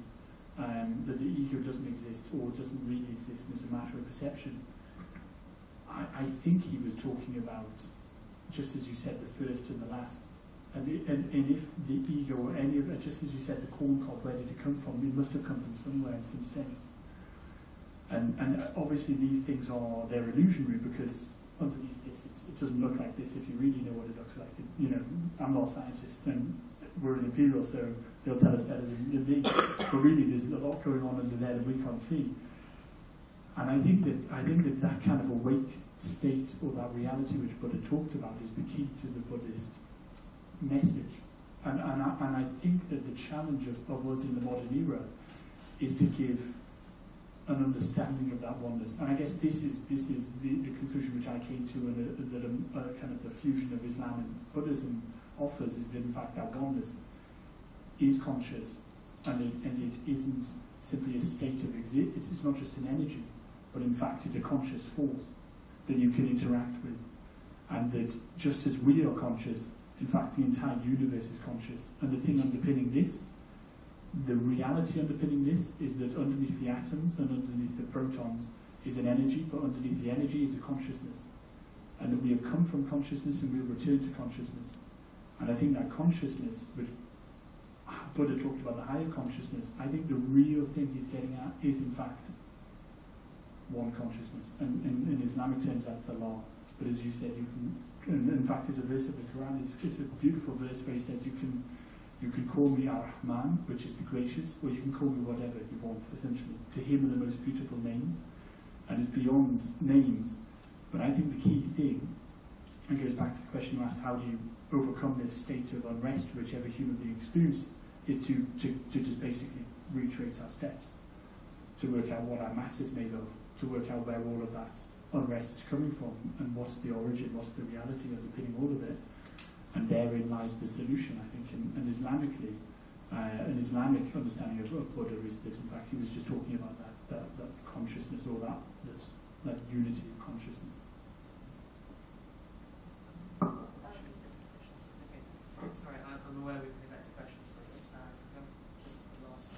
that the ego doesn't exist or doesn't really exist as a matter of perception, I think he was talking about, just as you said, the first and the last. And if the ego or any of it, just as you said, the corn cob, where did it come from? It must have come from somewhere in some sense. And obviously these things they're illusionary, because underneath this, it doesn't look like this if you really know what it looks like. I'm not a scientist, and we're an Imperial, so they'll tell us better than me. But really, there's a lot going on under there that we can't see. And I think that kind of awake state, or that reality which Buddha talked about, is the key to the Buddhist message. And I think that the challenge of us in the modern era is to give an understanding of that oneness. And I guess this is the conclusion which I came to, and that kind of the fusion of Islam and Buddhism offers, is that in fact that oneness is conscious, and it isn't simply a state of existence. It's not just an energy, but in fact it's a conscious force that you can interact with, and that just as we are conscious, in fact the entire universe is conscious. And the thing underpinning this, the reality underpinning this, is that underneath the atoms and underneath the protons is an energy, but underneath the energy is a consciousness. And that we have come from consciousness and we'll return to consciousness. And I think that consciousness, which Buddha talked about, the higher consciousness, I think the real thing he's getting at is in fact one consciousness. And in Islamic terms that's Allah. But as you said, you can, and in fact there's a verse of the Quran, it's a beautiful verse where he says you can call me Ar-Rahman, which is the gracious, or you can call me whatever you want, essentially. To him are the most beautiful names, and it's beyond names. But I think the key thing, and it goes back to the question you asked, how do you overcome this state of unrest which every human being experiences, is to just basically retrace our steps, to work out what our matter is made of, to work out where all of that unrest is coming from, and what's the origin, what's the reality underpinning all of it. And therein lies the solution, I think. And Islamically, an Islamic understanding of Buddha is that, in fact, he was just talking about that consciousness, or that unity of consciousness. Sorry, I'm aware we can go back to questions for a bit. Just the last.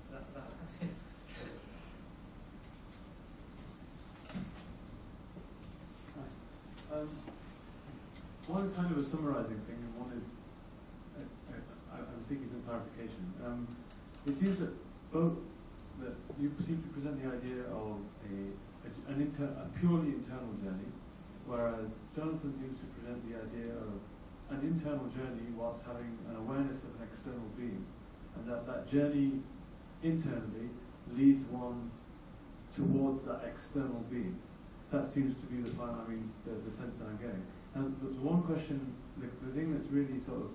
Is that One is kind of a summarising thing, and one is I'm seeking some clarification. It seems that you seem to present the idea of a purely internal journey, whereas Jonathan seems to present the idea of an internal journey whilst having an awareness of an external being, and that journey internally leads one towards that external being. That seems to be the sense that I'm getting. And the one question, the thing that's really sort of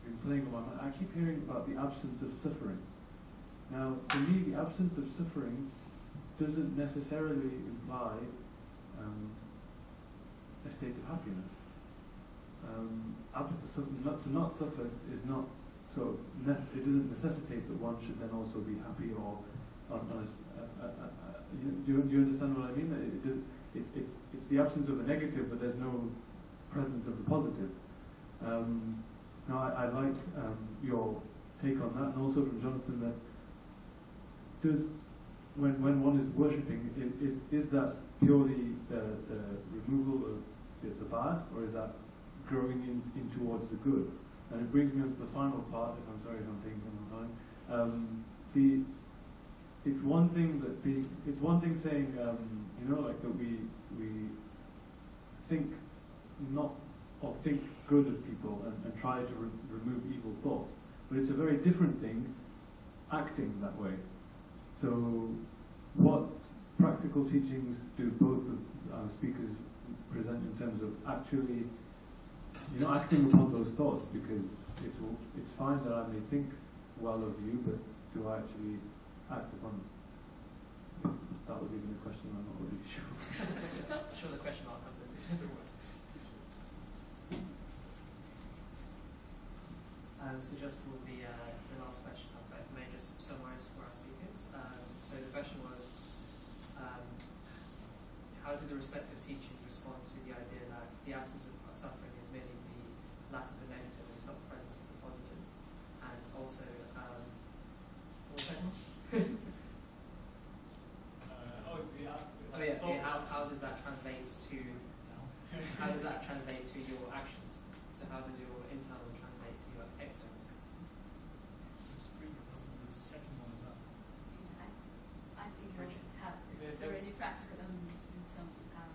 been playing on my mind, I keep hearing about the absence of suffering. Now, for me, the absence of suffering doesn't necessarily imply a state of happiness. To not suffer is not it doesn't necessitate that one should then also be happy, or do you understand what I mean? It's the absence of the negative, but there's no presence of the positive. Now, I like your take on that, and also from Jonathan, that when one is worshipping, is that purely the removal of the bad, or is that growing in towards the good? And it brings me on to the final part. If I'm sorry if I'm taking some time. It's one thing saying like that we think not or think good of people and try to remove evil thoughts. But it's a very different thing acting that way. So what practical teachings do both of our speakers present in terms of actually, acting upon those thoughts? Because it's fine that I may think well of you, but do I actually act upon them? That was even a question, I'm not really sure. I'm sure the question mark comes in. So just for the last question, I may just summarize for our speakers. So the question was, how do the respective teachings respond to the idea that the absence of suffering is merely the lack of the negative and it's not the presence of the positive? And also, what was that one? How does that translate to your actions? So how does your internal translate to your external? There was the second one as well. I think you should have, if there are any practical elements in terms of how,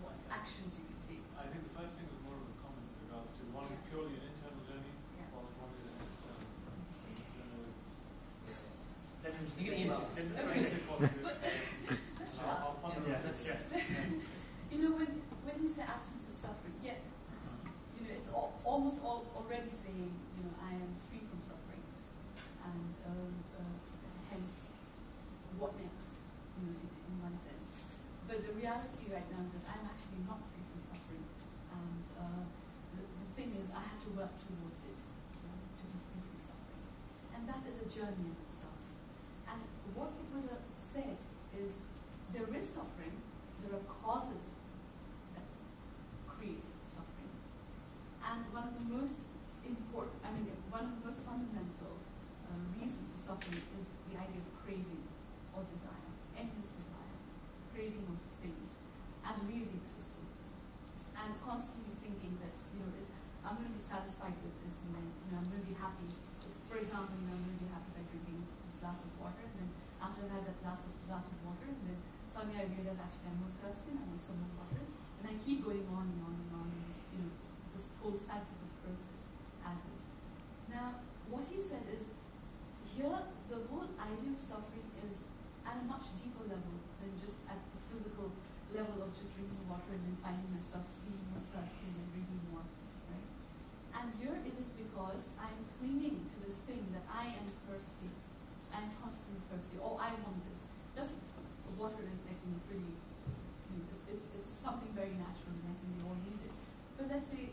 what actions you can take. I think the first thing was more of a comment in regards to one purely an internal journey, whilst one is an external journey. You get into when you say absence of suffering, it's almost already saying, I am free from suffering, and hence, what next? In one sense. But the reality right now is that I'm actually not free from suffering, and the thing is, I have to work towards it to be free from suffering, and that is a journey in itself. And what the Buddha said is, there is suffering, there are causes that create suffering. And one of the most fundamental reason for suffering is the idea of craving or desire, endless desire, craving of things, as really existing. And constantly thinking that, I'm going to be satisfied with this, and then, I'm going to be happy. For example, I'm going to be happy by drinking this glass of water, and then after I've had that glass of water, and then suddenly I realize actually I'm more thirsty and I want some more water, and I keep going on and on and on in this, this whole cyclical process as is. Now, what he said is, here the whole idea of suffering is at a much deeper level than just at the physical level of just drinking water and then finding myself feeling more thirsty and then drinking more, right? And here it is because I'm clinging to this thing that I am thirsty. I'm constantly thirsty. Oh, I want this. Water is like pretty. It's something very natural, and I think we all need it. But let's say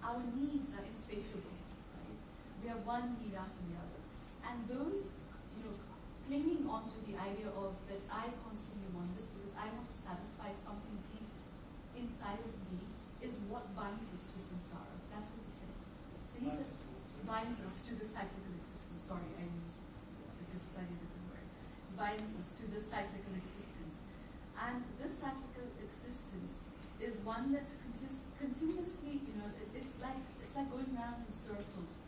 our needs are insatiable, right? We have one need after the other, and those clinging on to the idea of that I constantly want this because I want to satisfy something deep inside of me is what binds us to samsara. That's what he said. So he said binds us to the cyclical existence. Sorry, I used a slightly different word. Binds us to this cyclical existence. And this cyclical existence is one that continuously, it's like going round in circles.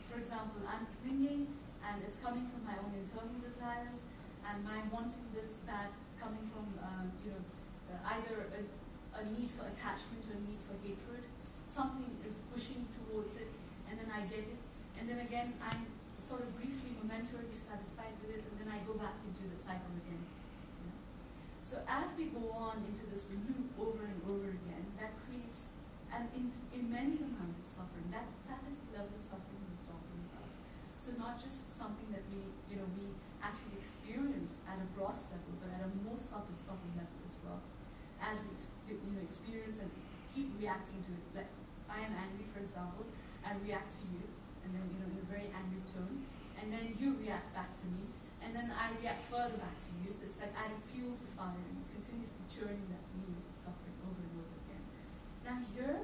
For example, I'm clinging, and it's coming from my own internal desires, and my wanting this, that, coming from, either a need for attachment or a need for hatred. Something is pushing towards it, and then I get it, and then again, I'm sort of briefly, momentarily satisfied with it, and then I go back into the cycle again. So as we go on into this loop over and over again, that creates an immense amount of suffering. That is the level of suffering he's talking about. So not just something that we actually experience at a gross level, but at a more subtle level as well. As we experience and keep reacting to it. Like I am angry, for example, I react to you, and then in a very angry tone, and then you react back to me, and then I react further back to you. So it's like adding fuel to fire and continuously churning that wheel of suffering over and over again. Now here,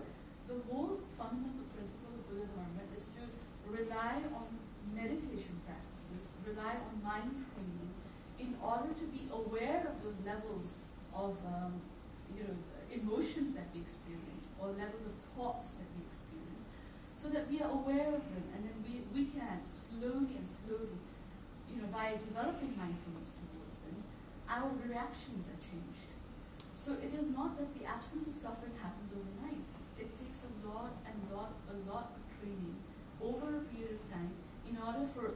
the whole fundamental principle of Buddha Dharma is to rely on meditation practices, rely on mind training, in order to be aware of those levels of emotions that we experience, or levels of thoughts that we experience, so that we are aware of them, and then we can slowly, by developing mindfulness towards them, our reactions are changed. So it is not that the absence of suffering happens overnight. It takes a lot of training, over a period of time in order for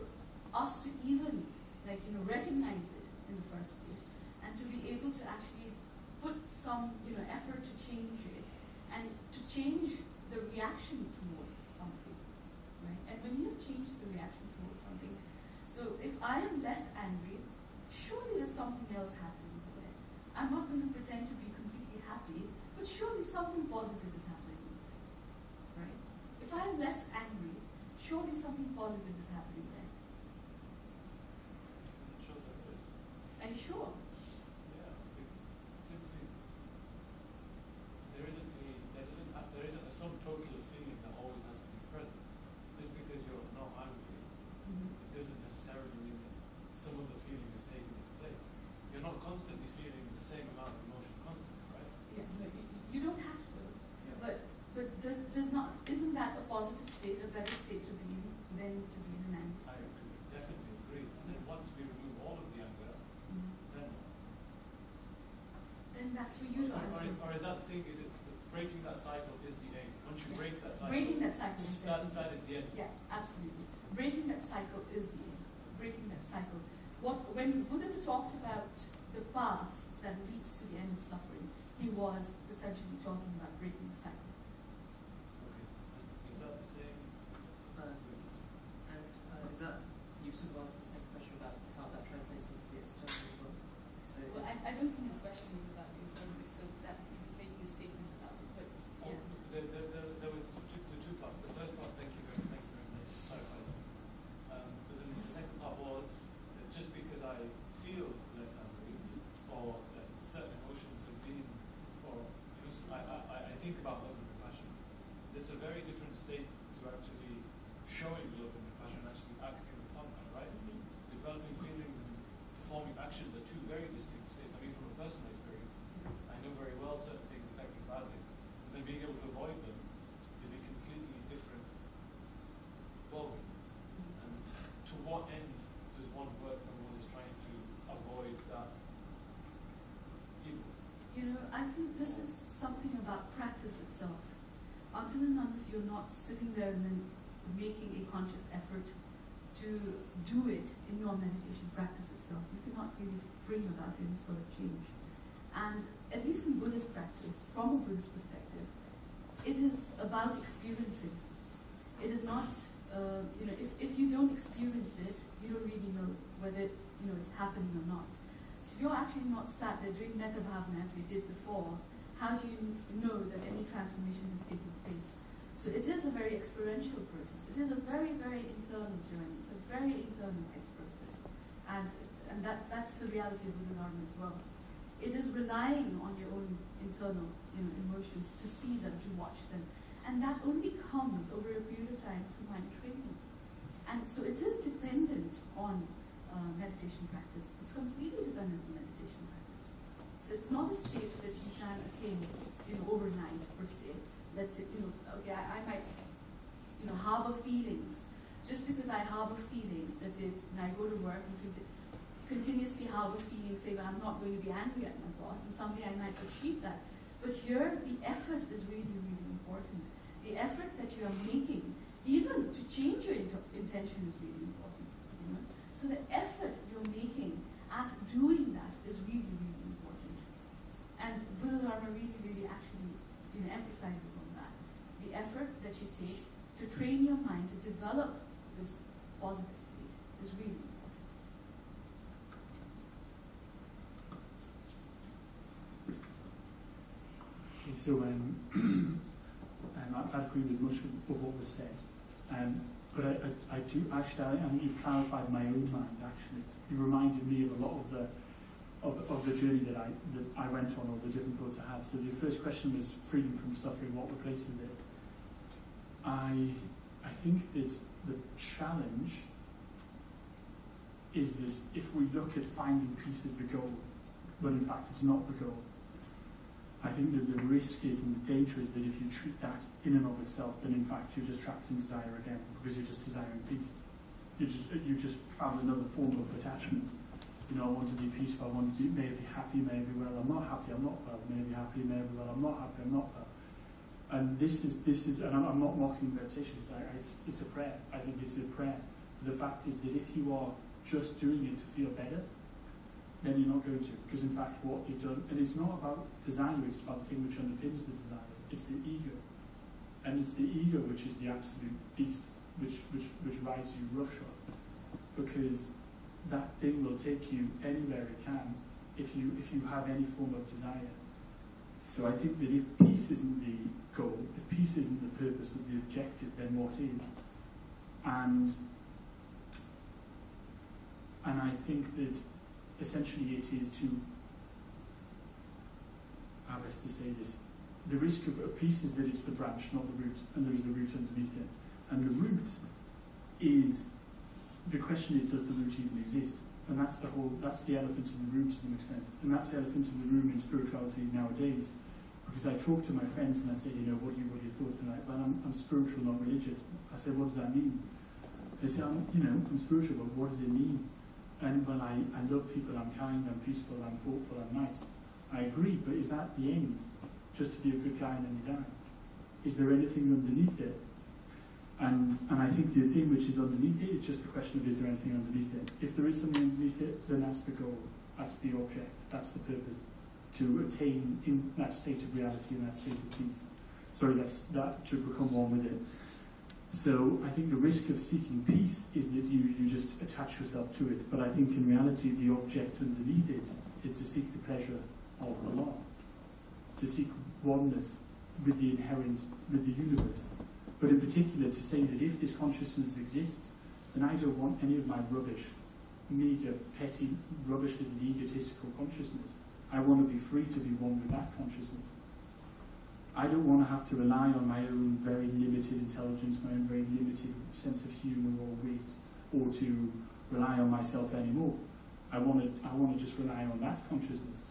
us to even, recognize it in the first place, and to be able to actually put some, effort to change it, and to change the reaction towards something, right? And when you have changed the reaction towards something, so if I am less angry, surely there's something else happening there. I'm not going to pretend to be completely happy, but surely something positive is happening, right? If I am less angry, surely something positive is happening there. Are you sure? Yeah, simply there isn't a sum total of feeling that always has to be present. Just because you're not angry, it doesn't necessarily mean that some other feeling is taking its place. You're not constantly feeling the same amount of emotion constantly, right? Yeah, no, you don't have to. Yeah. But isn't that a positive state, a better state to be in than to be in an angry state? I definitely agree. And then once we remove all of the anger, then that's for you to answer. Or is that the thing, is it breaking that cycle is the aim? Once you break that cycle, breaking that cycle is that is the end. Yeah, absolutely. Breaking that cycle is the end. Breaking that cycle. When Buddha talked about the path that leads to the end of suffering, he was essentially talking about breaking the cycle. Okay. Is that the same? Is that useful to answer the second question about how that translates into the external as well? So well, I don't think his question was about the internal, so that he was making a statement about it. But yeah. There were the two parts. The first part, thank you very much for clarifying. But then the second part was that just because I feel less angry, or that certain emotions have been, or I think about love and compassion, it's a very different state to actually showing love and compassion, actually acting upon that, right? Developing feelings and performing actions are two very distinct states. I mean, from a personal experience, I know very well certain things affect me badly, but then being able to avoid them is a completely different ballgame. And to what end does one work when one is trying to avoid that evil? I think this is something about practice itself. Until and unless you're not sitting there and then making a conscious effort to do it in your meditation practice itself, you cannot really bring about any sort of change. And at least in Buddhist practice, from a Buddhist perspective, it is about experiencing. It is not, if you don't experience it, you don't really know whether it's happening or not. So if you're actually not sat there doing metta bhavana as we did before, how do you know that any transformation has taken place? So it is a very experiential process. It is a very, very internal journey. It's a very internalized process. And that's the reality of Buddha Dharma as well. It is relying on your own internal emotions to see them, to watch them. And that only comes over a period of time through mind training. And so it is dependent on meditation practice. It's completely dependent on meditation practice. So it's not a state that you can attain overnight per se. Let's say, okay, I might harbor feelings. Just because I harbor feelings, that's it, and I go to work and continuously harbor feelings, say, well, I'm not going to be angry at my boss, and someday I might achieve that. But here, the effort is really, really important. The effort that you are making, even to change your intention, is really important. So the effort you're making at doing that is really, really important. And Buddha Dharma really, really actually emphasizes on that. The effort that you take to train your mind to develop this positive state is really important. Okay, so I agree with much of what was said, but I do actually, I think you've clarified my own mind. Actually, you reminded me of a lot of the journey that I went on, or the different thoughts I had. So the first question was freedom from suffering. What replaces it? I think that the challenge is that if we look at finding peace as the goal, when in fact it's not the goal, I think that the risk is, and the danger is, that if you treat that in and of itself, then in fact you're just trapped in desire again, because you're just desiring peace. You just found another form of attachment. I want to be peaceful, I want to be maybe happy, maybe well, I'm not happy, I'm not well, maybe happy, maybe well, I'm not happy, I'm not well. And this is, and I'm not mocking meditation. It's a prayer. I think it's a prayer. The fact is that if you are just doing it to feel better, then you're not going to. Because in fact, what you've done, and it's not about desire. It's about the thing which underpins the desire. It's the ego, and it's the ego which is the absolute beast, which rides you roughshod. Because that thing will take you anywhere it can if you have any form of desire. So I think that if peace isn't the goal, if peace isn't the purpose of the objective, then what is? And I think that essentially it is to, how best to say this, the risk of peace is that it's the branch, not the root, and there is the root underneath it. And the root is, the question is, does the root even exist? And that's the elephant in the room to some extent. And that's the elephant in the room in spirituality nowadays. Because I talk to my friends and I say, what are your thoughts? And well, I'm spiritual, not religious. I say, what does that mean? They say, I'm spiritual, but what does it mean? And well, I love people, I'm kind, I'm peaceful, I'm thoughtful, I'm nice. I agree, but is that the end? Just to be a good guy and then you die? Is there anything underneath it? And I think the thing which is underneath it is just the question of, is there anything underneath it? If there is something underneath it, then that's the goal, that's the object, that's the purpose, to attain in that state of reality and that state of peace. Sorry, that to become one with it. So I think the risk of seeking peace is that you just attach yourself to it. But I think in reality the object underneath it is to seek the pleasure of Allah, to seek oneness with the inherent, with the universe. But in particular to say that if this consciousness exists, then I don't want any of my rubbish, meager, petty, rubbish little egotistical consciousness. I want to be free to be one with that consciousness. I don't want to have to rely on my own very limited intelligence, my own very limited sense of humour or wit, or to rely on myself anymore. I want to just rely on that consciousness.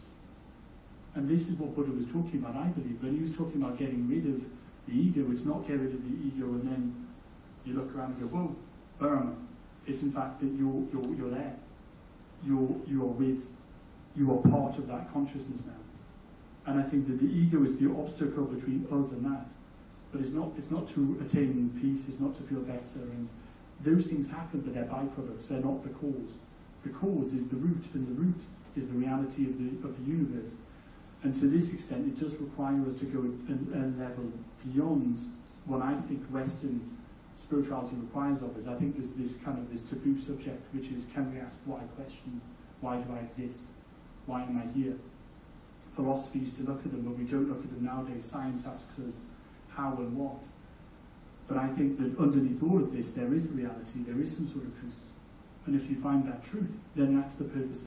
And this is what Buddha was talking about, I believe. When he was talking about getting rid of the ego, it's not get rid of the ego and then you look around and go, whoa, burn. It's in fact that you're there. You are part of that consciousness now. And I think that the ego is the obstacle between us and that. But it's not to attain peace, it's not to feel better, and those things happen, but they're byproducts, they're not the cause. The cause is the root, and the root is the reality of the universe. And to this extent, it does require us to go a level beyond what I think Western spirituality requires of us. I think there's this taboo subject, which is, can we ask why questions? Why do I exist? Why am I here? Philosophy used to look at them, but we don't look at them nowadays. Science asks us how and what. But I think that underneath all of this, there is a reality, there is some sort of truth. And if you find that truth, then that's the purpose